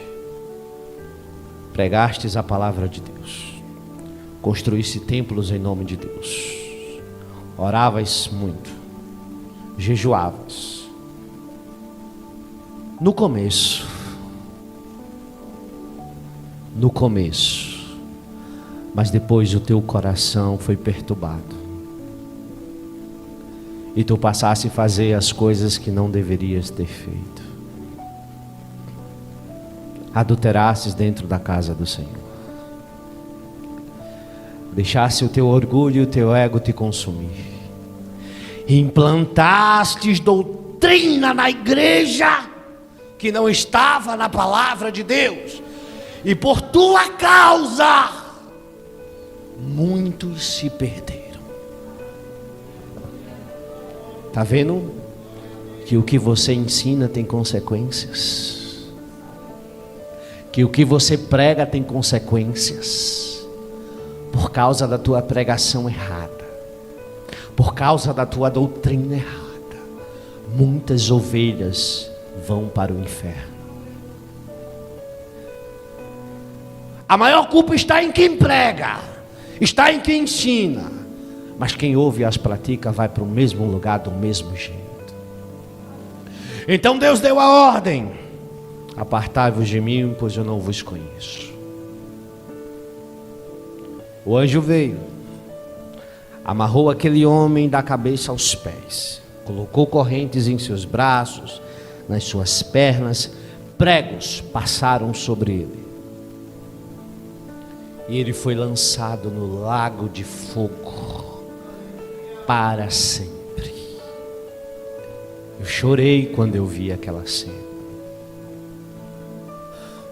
pregastes a palavra de Deus, construísse templos em nome de Deus, oravas muito, jejuavas. No começo, mas depois o teu coração foi perturbado, e tu passaste a fazer as coisas que não deverias ter feito. Adulterastes dentro da casa do Senhor. deixasse o teu orgulho e o teu ego te consumir. Implantastes doutrina na igreja que não estava na palavra de Deus, e por tua causa muitos se perderam. Está vendo que o que você ensina tem consequências? Que o que você prega tem consequências? Por causa da tua pregação errada, por causa da tua doutrina errada, muitas ovelhas vão para o inferno. A maior culpa está em quem prega, está em quem ensina, mas quem ouve e as pratica vai para o mesmo lugar do mesmo jeito. Então Deus deu a ordem: apartai-vos de mim, pois eu não vos conheço. O anjo veio, amarrou aquele homem da cabeça aos pés, colocou correntes em seus braços, nas suas pernas, pregos passaram sobre ele, e ele foi lançado no lago de fogo para sempre. Eu chorei quando eu vi aquela cena.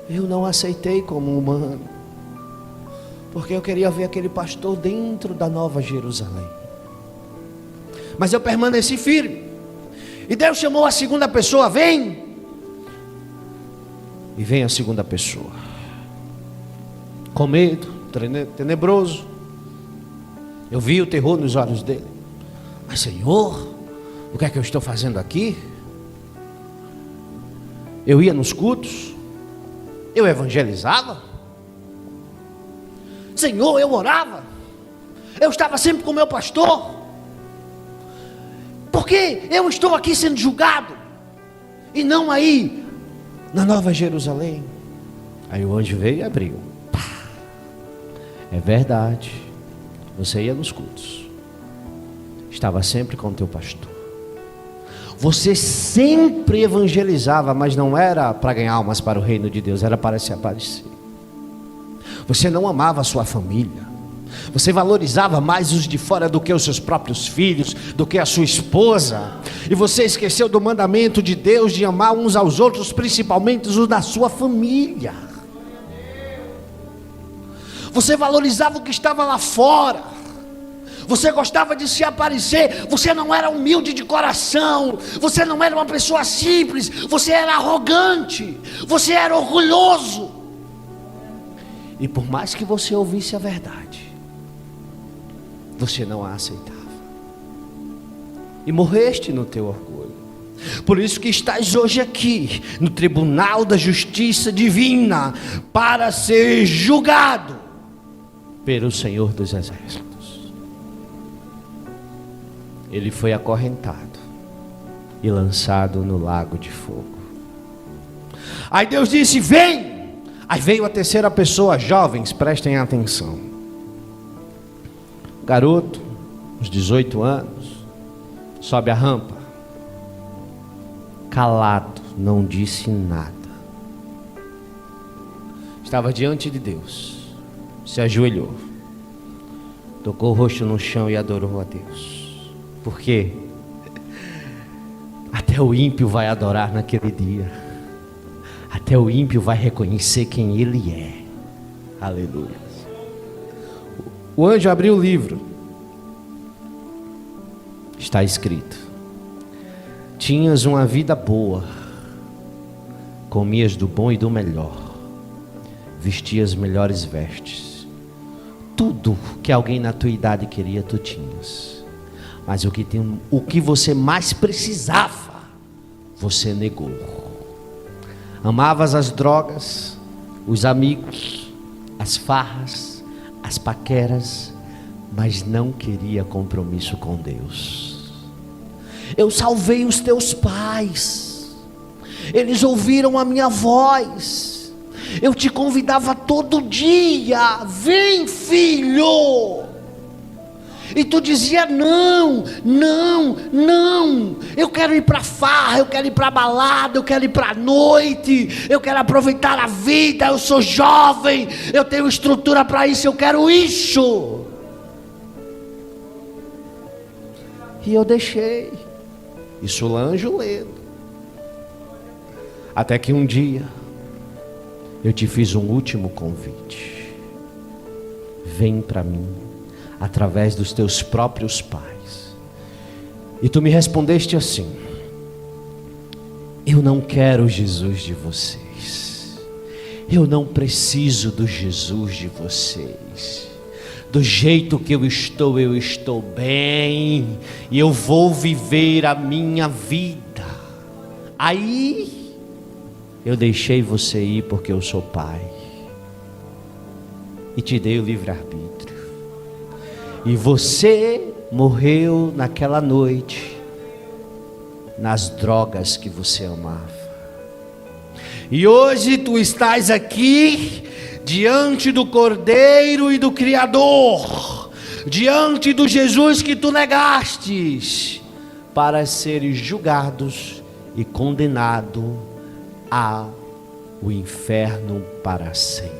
Eu não aceitei como humano, porque eu queria ver aquele pastor dentro da Nova Jerusalém. Mas eu permaneci firme. E Deus chamou a segunda pessoa: vem. E vem a segunda pessoa, com medo, tenebroso. Eu vi o terror nos olhos dele. Mas Senhor, o que é que eu estou fazendo aqui? Eu ia nos cultos, eu evangelizava, Senhor, eu orava, eu estava sempre com o meu pastor. Por que eu estou aqui sendo julgado e não aí na Nova Jerusalém? Aí o anjo veio e abriu. É verdade, você ia nos cultos, estava sempre com o teu pastor, você sempre evangelizava, mas não era para ganhar almas para o reino de Deus, era para se aparecer. Você não amava a sua família, você valorizava mais os de fora do que os seus próprios filhos, do que a sua esposa, e você esqueceu do mandamento de Deus de amar uns aos outros, principalmente os da sua família. Você valorizava o que estava lá fora, você gostava de se aparecer, você não era humilde de coração, você não era uma pessoa simples, você era arrogante, você era orgulhoso. E por mais que você ouvisse a verdade, você não a aceitava, e morreste no teu orgulho. Por isso que estás hoje aqui, no tribunal da justiça divina, para ser julgado pelo Senhor dos Exércitos. Ele foi acorrentado e lançado no lago de fogo. Aí Deus disse: vem. Aí veio a terceira pessoa. Jovens, prestem atenção. Garoto, uns 18 anos, sobe a rampa, calado, não disse nada. Estava diante de Deus, se ajoelhou, tocou o rosto no chão e adorou a Deus. Por quê? Até o ímpio vai adorar naquele dia, até o ímpio vai reconhecer quem ele é. Aleluia. O anjo abriu o livro. Está escrito: tinhas uma vida boa, comias do bom e do melhor, vestias melhores vestes, tudo que alguém na tua idade queria tu tinhas. Mas o que você mais precisava, você negou. Amavas as drogas, os amigos, as farras, as paqueras, mas não queria compromisso com Deus. Eu salvei os teus pais, eles ouviram a minha voz, eu te convidava todo dia: vem filho. E tu dizia: não, não, não, eu quero ir para farra, eu quero ir para balada, eu quero ir para noite, eu quero aproveitar a vida, eu sou jovem, eu tenho estrutura para isso, eu quero isso. E eu deixei. E Solange lendo. Até que um dia eu te fiz um último convite. Vem para mim, através dos teus próprios pais. E tu me respondeste assim: eu não quero o Jesus de vocês. Eu não preciso do Jesus de vocês. Do jeito que eu estou bem. E eu vou viver a minha vida. Aí eu deixei você ir porque eu sou pai. E te dei o livre-arbítrio. E você morreu naquela noite nas drogas que você amava. E hoje tu estás aqui diante do Cordeiro e do Criador, diante do Jesus que tu negastes, para seres julgados e condenado ao inferno para sempre.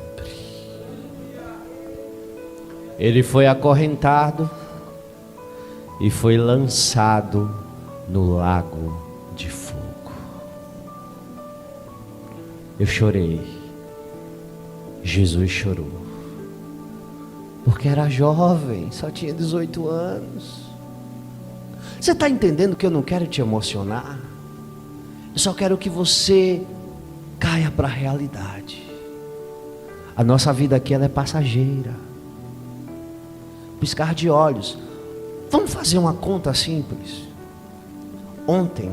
Ele foi acorrentado e foi lançado no lago de fogo. Eu chorei. Jesus chorou. Porque era jovem, só tinha 18 anos. Você está entendendo que eu não quero te emocionar? Eu só quero que você caia para a realidade. A nossa vida aqui ela é passageira. Piscar de olhos. Vamos fazer uma conta simples. Ontem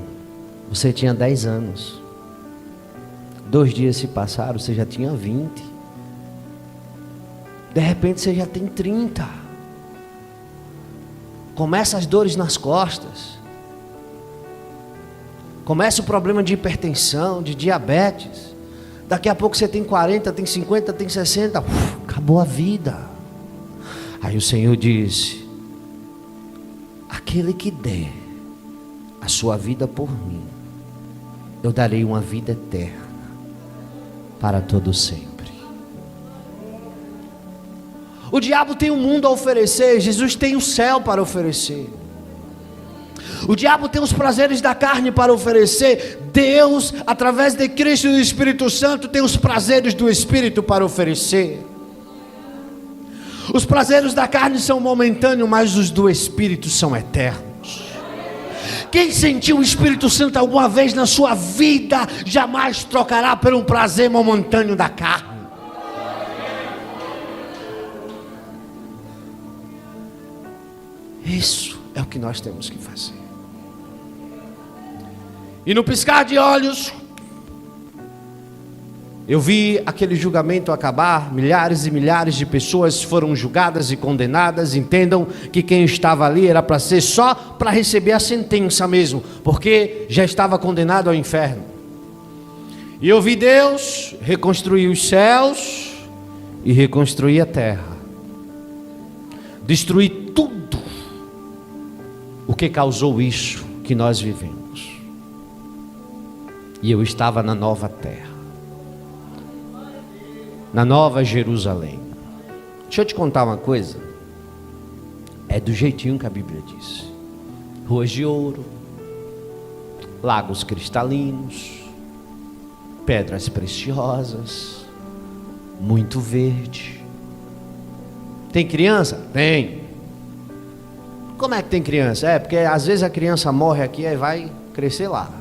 você tinha 10 anos. 2 dias se passaram, você já tinha 20. De repente você já tem 30. Começa as dores nas costas. Começa o problema de hipertensão, de diabetes. Daqui a pouco você tem 40, tem 50, tem 60. Acabou a vida. Aí o Senhor disse: aquele que der a sua vida por mim, eu darei uma vida eterna para todo sempre. O diabo tem o mundo a oferecer, Jesus tem o céu para oferecer. O diabo tem os prazeres da carne para oferecer. Deus, através de Cristo e do Espírito Santo, tem os prazeres do Espírito para oferecer. Os prazeres da carne são momentâneos, mas os do Espírito são eternos. Quem sentiu o Espírito Santo alguma vez na sua vida, jamais trocará por um prazer momentâneo da carne. Isso é o que nós temos que fazer. E no piscar de olhos, eu vi aquele julgamento acabar. Milhares e milhares de pessoas foram julgadas e condenadas. Entendam que quem estava ali era para ser só para receber a sentença mesmo, porque já estava condenado ao inferno. E eu vi Deus reconstruir os céus e reconstruir a terra, destruir tudo o que causou isso que nós vivemos. E eu estava na nova terra, na nova Jerusalém. Deixa eu te contar uma coisa. É do jeitinho que a Bíblia diz: ruas de ouro, lagos cristalinos, pedras preciosas, muito verde. Tem criança? Tem. Como é que tem criança? É porque às vezes a criança morre aqui e vai crescer lá.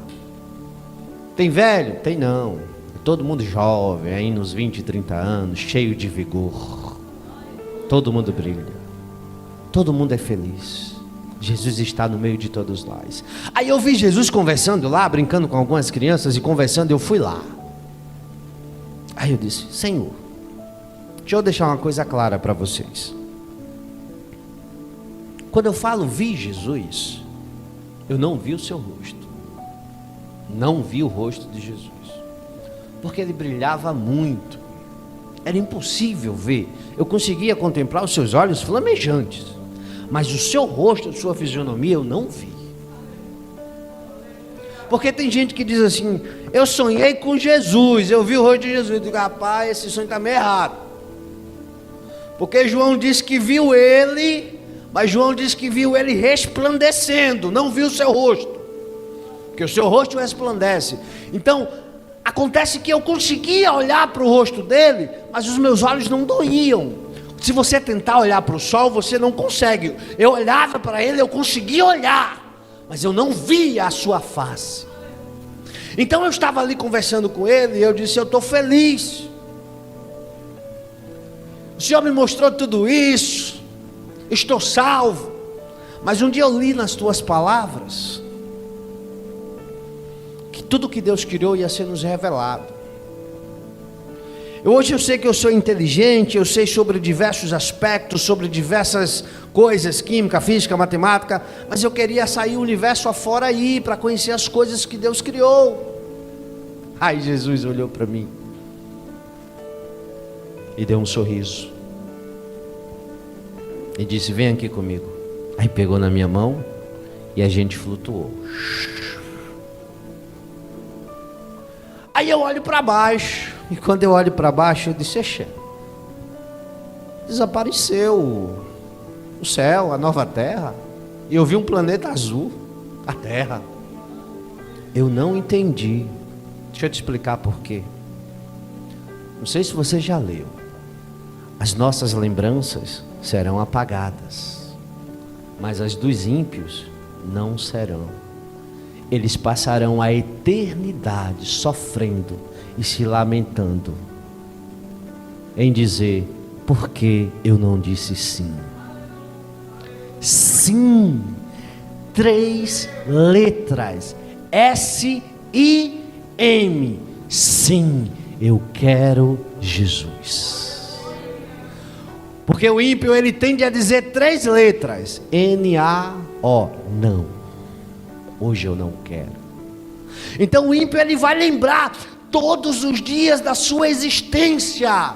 Tem velho? Tem não. Todo mundo jovem, aí nos 20, 30 anos, cheio de vigor. Todo mundo brilha. Todo mundo é feliz. Jesus está no meio de todos nós. Aí eu vi Jesus conversando lá, brincando com algumas crianças e conversando, eu fui lá. Aí eu disse: Senhor, deixa eu deixar uma coisa clara para vocês. Quando eu falo vi Jesus, eu não vi o seu rosto. Não vi o rosto de Jesus. Porque ele brilhava muito. Era impossível ver. Eu conseguia contemplar os seus olhos flamejantes, mas o seu rosto, a sua fisionomia, eu não vi. Porque tem gente que diz assim: eu sonhei com Jesus, eu vi o rosto de Jesus. Eu digo: rapaz, esse sonho está meio errado. Porque João disse que viu ele, Mas João diz que viu ele resplandecendo, não viu o seu rosto, porque o seu rosto resplandece. Então, acontece que eu conseguia olhar para o rosto dele, mas os meus olhos não doíam. Se você tentar olhar para o sol, você não consegue. Eu olhava para ele, eu conseguia olhar, mas eu não via a sua face. Então eu estava ali conversando com ele, e eu disse: eu estou feliz. O Senhor me mostrou tudo isso, estou salvo. Mas um dia eu li nas tuas palavras que tudo que Deus criou ia ser nos revelado. Hoje eu sei que eu sou inteligente, eu sei sobre diversos aspectos, sobre diversas coisas, química, física, matemática, mas eu queria sair o universo afora aí, para conhecer as coisas que Deus criou. Aí Jesus olhou para mim e deu um sorriso e disse: vem aqui comigo. Aí pegou na minha mão e a gente flutuou. Aí eu olho para baixo, e quando eu olho para baixo eu disse: Exa, desapareceu o céu, a nova terra, e eu vi um planeta azul, a terra. Eu não entendi. Deixa eu te explicar por quê. Não sei se você já leu. As nossas lembranças serão apagadas, mas as dos ímpios não serão. Eles passarão a eternidade sofrendo e se lamentando, em dizer: por que eu não disse sim? Sim, 3 letras, S-I-M, sim, eu quero Jesus. Porque o ímpio, ele tende a dizer 3 letras, N-A-O, não. Hoje eu não quero. Então o ímpio, ele vai lembrar todos os dias da sua existência: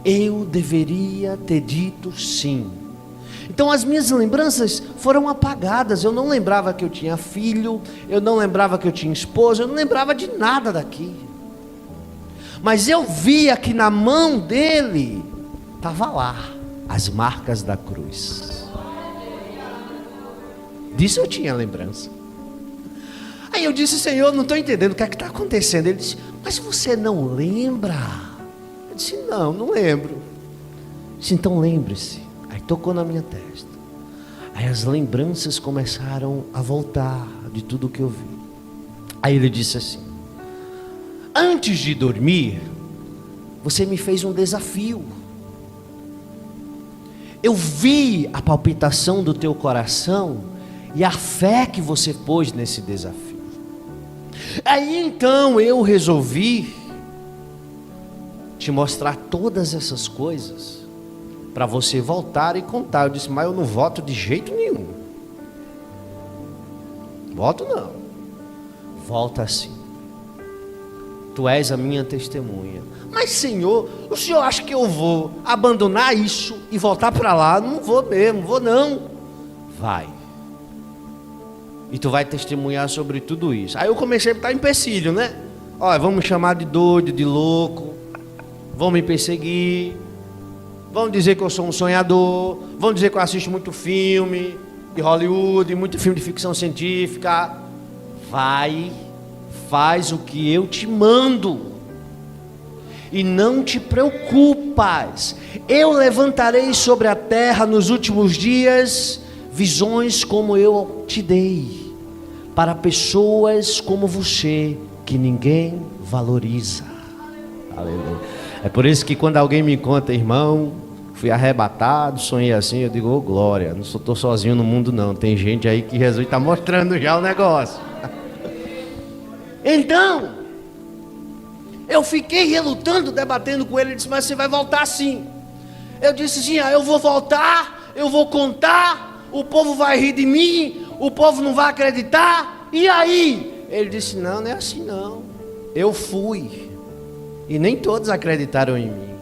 eu deveria ter dito sim. Então as minhas lembranças foram apagadas. Eu não lembrava que eu tinha filho, eu não lembrava que eu tinha esposa, eu não lembrava de nada daqui. Mas eu via que na mão dele estava lá as marcas da cruz. Disso eu tinha lembrança. Aí eu disse: Senhor, não estou entendendo o que é que está acontecendo. Ele disse: mas você não lembra? Eu disse: não lembro. Ele disse: então lembre-se. Aí tocou na minha testa. Aí as lembranças começaram a voltar de tudo que eu vi. Aí ele disse assim: antes de dormir, você me fez um desafio. Eu vi a palpitação do teu coração e a fé que você pôs nesse desafio. Aí então eu resolvi te mostrar todas essas coisas para você voltar e contar. Eu disse: mas eu não volto de jeito nenhum. Volto não. Volta sim. Tu és a minha testemunha. Mas Senhor, o Senhor acha que eu vou abandonar isso e voltar para lá? Não vou mesmo, vou não. Vai. E tu vai testemunhar sobre tudo isso. Aí eu comecei a botar empecilho, né? Olha, vão me chamar de doido, de louco, vão me perseguir, vão dizer que eu sou um sonhador, vão dizer que eu assisto muito filme de Hollywood, muito filme de ficção científica. Vai, faz o que eu te mando e não te preocupas. Eu levantarei sobre a terra nos últimos dias visões como eu te dei, para pessoas como você, que ninguém valoriza. Aleluia. É por isso que quando alguém me conta: irmão, fui arrebatado, sonhei assim, eu digo: ô glória, não estou sozinho no mundo não, tem gente aí que Jesus está mostrando já o negócio. Então, eu fiquei relutando, debatendo com ele. Ele disse: mas você vai voltar sim. Eu disse: sim, eu vou voltar, eu vou contar, o povo vai rir de mim, o povo não vai acreditar, e aí? Ele disse: não é assim não. Eu fui, e nem todos acreditaram em mim.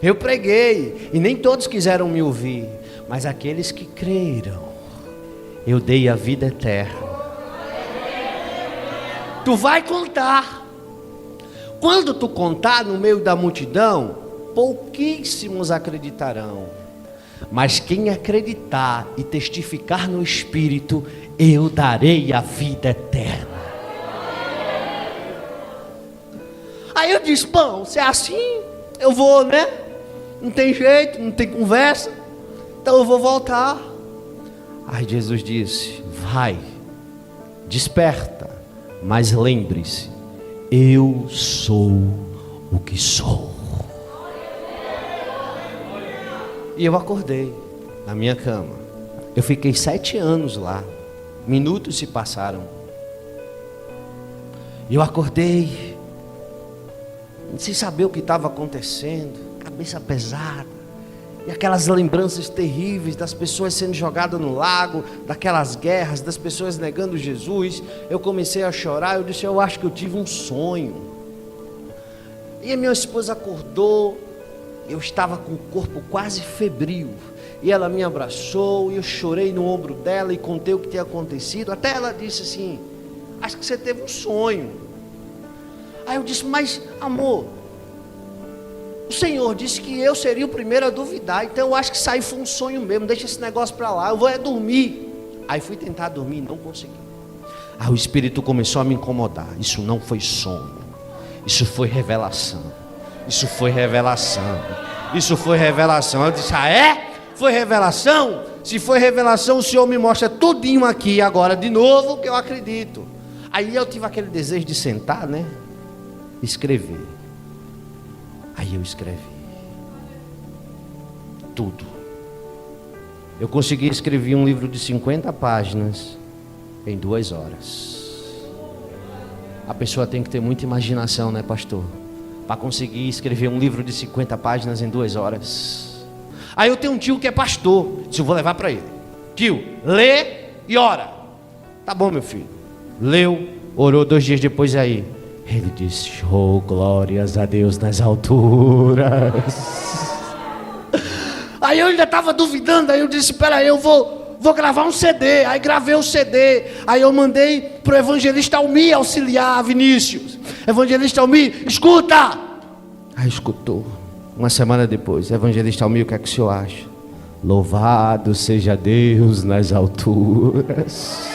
Eu preguei, e nem todos quiseram me ouvir, mas aqueles que creram, eu dei a vida eterna. Tu vai contar. Quando tu contar no meio da multidão, pouquíssimos acreditarão. Mas quem acreditar e testificar no Espírito, eu darei a vida eterna. Aí eu disse, bom, se é assim, eu vou, né? Não tem jeito, não tem conversa, então eu vou voltar. Aí Jesus disse, vai, desperta, mas lembre-se, eu sou o que sou. E eu acordei na minha cama. Eu fiquei 7 anos lá. Minutos se passaram. E eu acordei, sem saber o que estava acontecendo, cabeça pesada, e aquelas lembranças terríveis das pessoas sendo jogadas no lago, daquelas guerras, das pessoas negando Jesus. Eu comecei a chorar, eu disse, eu acho que eu tive um sonho. E a minha esposa acordou, eu estava com o corpo quase febril, e ela me abraçou, e eu chorei no ombro dela, e contei o que tinha acontecido. Até ela disse assim, acho que você teve um sonho. Aí eu disse, mas amor, o Senhor disse que eu seria o primeiro a duvidar, então eu acho que isso aí foi um sonho mesmo, deixa esse negócio para lá, eu vou dormir. Aí fui tentar dormir, não consegui. Aí o Espírito começou a me incomodar, isso não foi sonho, isso foi revelação, isso foi revelação, isso foi revelação. Eu disse, ah é? Foi revelação? Se foi revelação, o Senhor me mostra tudinho aqui agora de novo, que eu acredito. Aí eu tive aquele desejo de sentar, né? Escrever. Aí eu escrevi tudo. Eu consegui escrever um livro de 50 páginas em 2 horas. A pessoa tem que ter muita imaginação, né, pastor? Para conseguir escrever um livro de 50 páginas em 2 horas. Aí eu tenho um tio que é pastor, disse, eu vou levar para ele. Tio, lê e ora. Tá bom, meu filho. Leu, orou 2 dias depois aí. Ele disse, oh, glórias a Deus nas alturas. Aí eu ainda estava duvidando, aí eu disse, espera aí, eu vou gravar um CD. Aí gravei o CD, aí eu mandei para o evangelista Almir auxiliar Vinícius. Evangelista Almir, escuta! Aí escutou. Uma semana depois, evangelista Almir, o que é que o senhor acha? Louvado seja Deus nas alturas.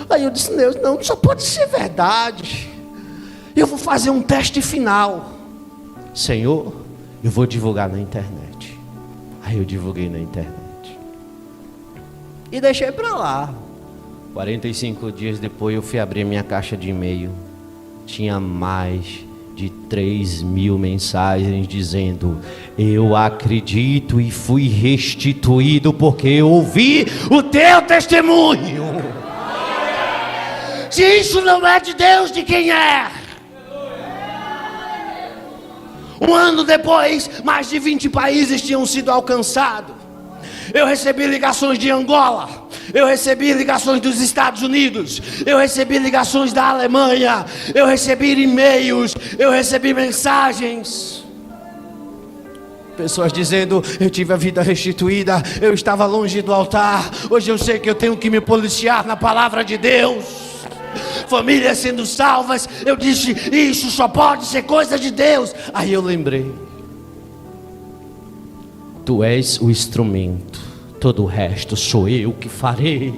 Aí eu disse, Deus, não, só pode ser verdade. Eu vou fazer um teste final. Senhor, eu vou divulgar na internet. Aí eu divulguei na internet. E deixei para lá. 45 dias depois eu fui abrir minha caixa de e-mail. Tinha mais de 3.000 mensagens dizendo, eu acredito e fui restituído porque eu ouvi o teu testemunho. Se isso não é de Deus, de quem é? Um ano depois, mais de 20 países tinham sido alcançados. Eu recebi ligações de Angola, eu recebi ligações dos Estados Unidos, eu recebi ligações da Alemanha, eu recebi e-mails, eu recebi mensagens. Pessoas dizendo, eu tive a vida restituída, eu estava longe do altar, hoje eu sei que eu tenho que me policiar na palavra de Deus. Famílias sendo salvas. Eu disse, isso só pode ser coisa de Deus. Aí eu lembrei, tu és o instrumento, todo o resto sou eu que farei.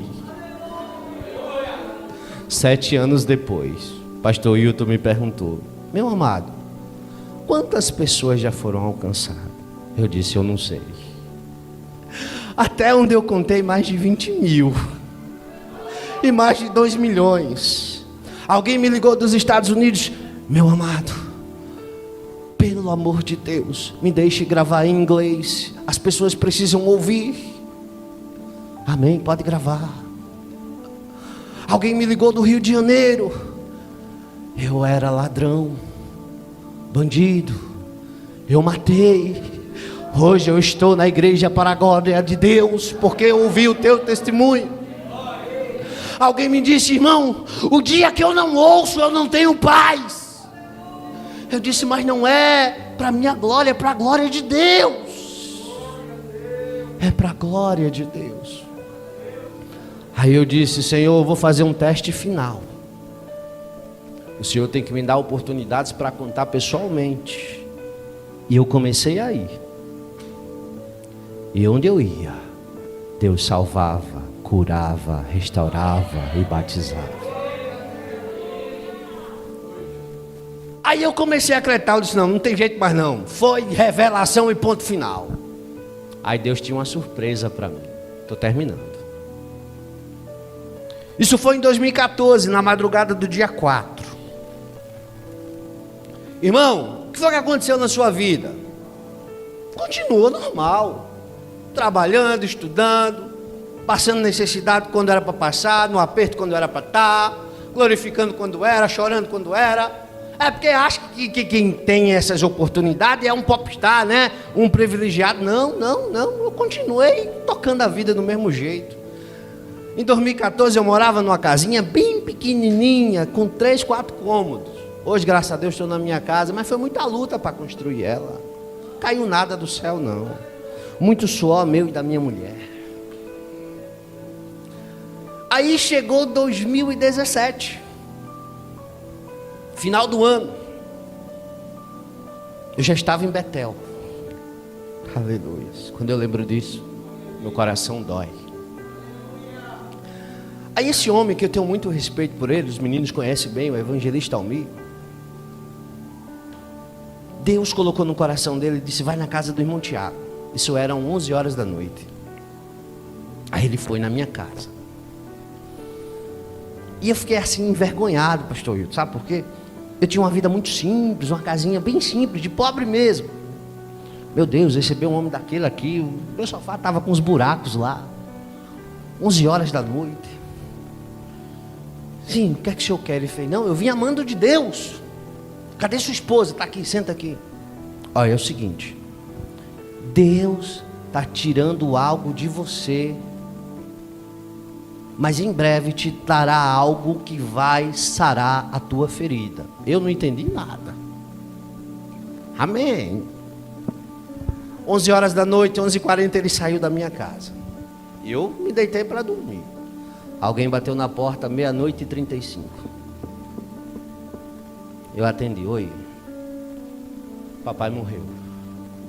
7 anos depois, pastor Hilton me perguntou, meu amado, quantas pessoas já foram alcançadas? Eu disse, eu não sei. Até onde eu contei, mais de 20.000. E mais de 2 milhões. Alguém me ligou dos Estados Unidos, meu amado, pelo amor de Deus, me deixe gravar em inglês, as pessoas precisam ouvir. Amém, pode gravar. Alguém me ligou do Rio de Janeiro, eu era ladrão, bandido, eu matei, hoje eu estou na igreja para a glória de Deus, porque eu ouvi o teu testemunho. Alguém me disse, irmão, o dia que eu não ouço, eu não tenho paz. Eu disse, mas não é para minha glória, é para a glória de Deus. É para a glória de Deus. Aí eu disse, Senhor, eu vou fazer um teste final. O Senhor tem que me dar oportunidades para contar pessoalmente. E eu comecei aí. E onde eu ia, Deus salvava, curava, restaurava e batizava. Aí eu comecei a acreditar, eu disse, não tem jeito mais não. Foi revelação e ponto final. Aí Deus tinha uma surpresa para mim. Estou terminando. Isso foi em 2014, na madrugada do dia 4. Irmão, o que foi que aconteceu na sua vida? Continuou normal. Trabalhando, estudando, passando necessidade quando era para passar, no aperto quando era para estar, glorificando quando era, chorando quando era. É porque acha que quem tem essas oportunidades é um popstar, né? Um privilegiado. Não. Eu continuei tocando a vida do mesmo jeito. Em 2014 eu morava numa casinha bem pequenininha, com 3, 4 cômodos. Hoje, graças a Deus, estou na minha casa, mas foi muita luta para construir ela. Caiu nada do céu, não. Muito suor meu e da minha mulher. Aí chegou 2017. Final do ano. Eu já estava em Betel. Aleluia. Quando eu lembro disso, meu coração dói. Aí esse homem, que eu tenho muito respeito por ele, os meninos conhecem bem, o evangelista Almir, Deus colocou no coração dele e disse, vai na casa do irmão Tiago. Isso eram 11 horas da noite. Aí ele foi na minha casa. E eu fiquei assim envergonhado, pastor Hilton, sabe por quê? Eu tinha uma vida muito simples, uma casinha bem simples, de pobre mesmo. Meu Deus, receber um homem daquele aqui, o meu sofá estava com uns buracos lá. 11 horas da noite. Sim, o que é que o senhor quer? Ele fez, não, eu vim amando de Deus. Cadê sua esposa? Está aqui, senta aqui. Olha, é o seguinte, Deus está tirando algo de você, mas em breve te dará algo que vai sarar a tua ferida. Eu não entendi nada. Amém. 11 horas da noite, 11h40, ele saiu da minha casa. Eu me deitei para dormir. Alguém bateu na porta, 00:35. Eu atendi, oi. Papai morreu.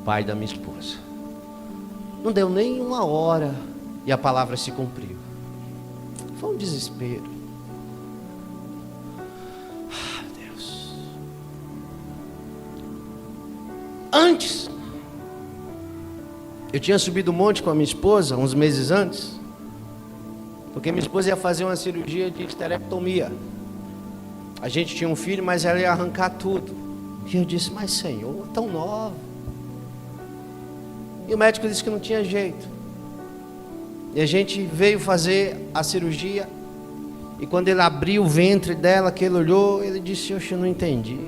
Pai da minha esposa. Não deu nem 1 hora e a palavra se cumpriu. Foi um desespero. Ah, Deus. Antes, eu tinha subido o monte com a minha esposa, uns meses antes, porque minha esposa ia fazer uma cirurgia de esterectomia. A gente tinha um filho, mas ela ia arrancar tudo. E eu disse, mas Senhor, tão nova. E o médico disse que não tinha jeito. E a gente veio fazer a cirurgia. E quando ele abriu o ventre dela, que ele olhou, ele disse, eu não entendi.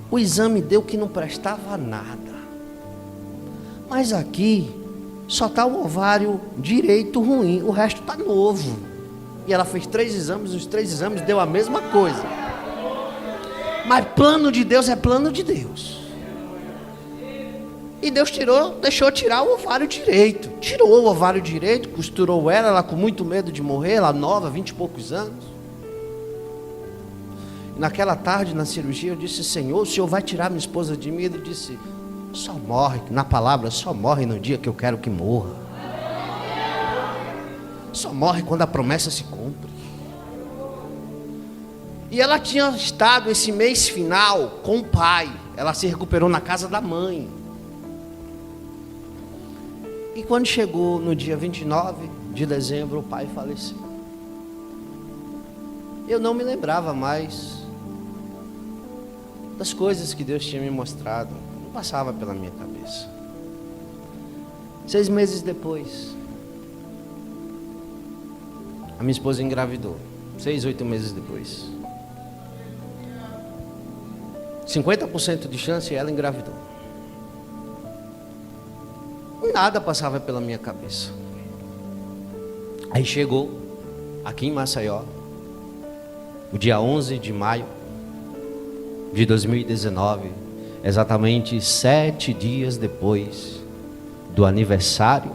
O exame deu que não prestava nada. Mas aqui só está o ovário direito ruim, o resto está novo. E ela fez 3 exames, os 3 exames deu a mesma coisa. Mas plano de Deus é plano de Deus. E Deus deixou tirar o ovário direito. Tirou o ovário direito, costurou ela com muito medo de morrer, ela nova, 20 e poucos anos. E naquela tarde, na cirurgia, eu disse, Senhor, o Senhor vai tirar minha esposa de mim? Ele disse, só morre, na palavra, só morre no dia que eu quero que morra. Só morre quando a promessa se cumpre. E ela tinha estado esse mês final com o pai. Ela se recuperou na casa da mãe. E quando chegou no dia 29 de dezembro, o pai faleceu. Eu não me lembrava mais das coisas que Deus tinha me mostrado. Não passava pela minha cabeça. 6 meses depois, a minha esposa engravidou. 6, 8 meses depois. 50% de chance e ela engravidou. Nada passava pela minha cabeça. Aí chegou, aqui em Maceió, o dia 11 de maio de 2019, exatamente 7 dias depois do aniversário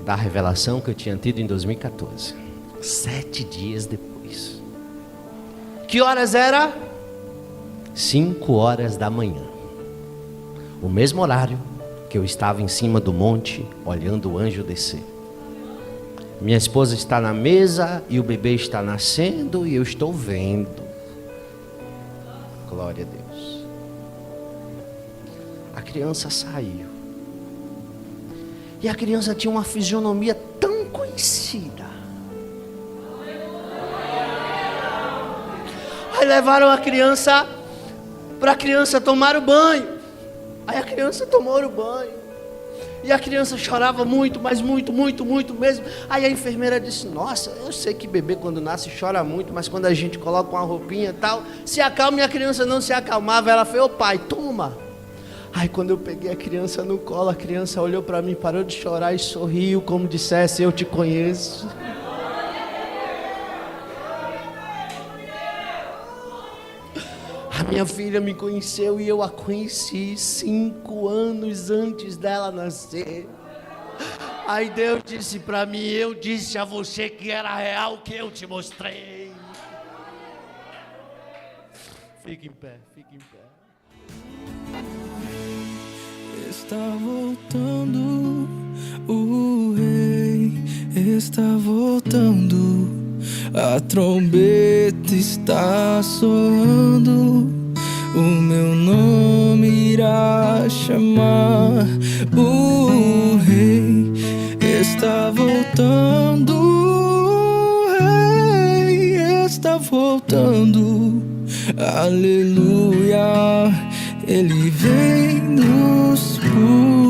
da revelação que eu tinha tido em 2014. 7 dias depois. Que horas era? 5 horas da manhã. o mesmo horário que eu estava em cima do monte, olhando o anjo descer. Minha esposa está na mesa e o bebê está nascendo e eu estou vendo. Glória a Deus. A criança saiu. E a criança tinha uma fisionomia tão conhecida. Aí levaram a criança para a criança tomar o banho. Aí a criança tomou o banho. E a criança chorava muito, mas muito mesmo. Aí a enfermeira disse: nossa, eu sei que bebê quando nasce chora muito, mas quando a gente coloca uma roupinha e tal, se acalma. E a criança não se acalmava. Ela fez: ô pai, toma. Aí quando eu peguei a criança no colo, a criança olhou para mim, parou de chorar e sorriu, como dissesse: eu te conheço. A minha filha me conheceu e eu a conheci 5 anos antes dela nascer. Aí Deus disse para mim: eu disse a você que era real o que eu te mostrei. Fique em pé, fique em pé. Está voltando, o rei está voltando, a trombeta está soando, o meu nome irá chamar. O rei está voltando, o rei está voltando, aleluia, ele vem nos buscar.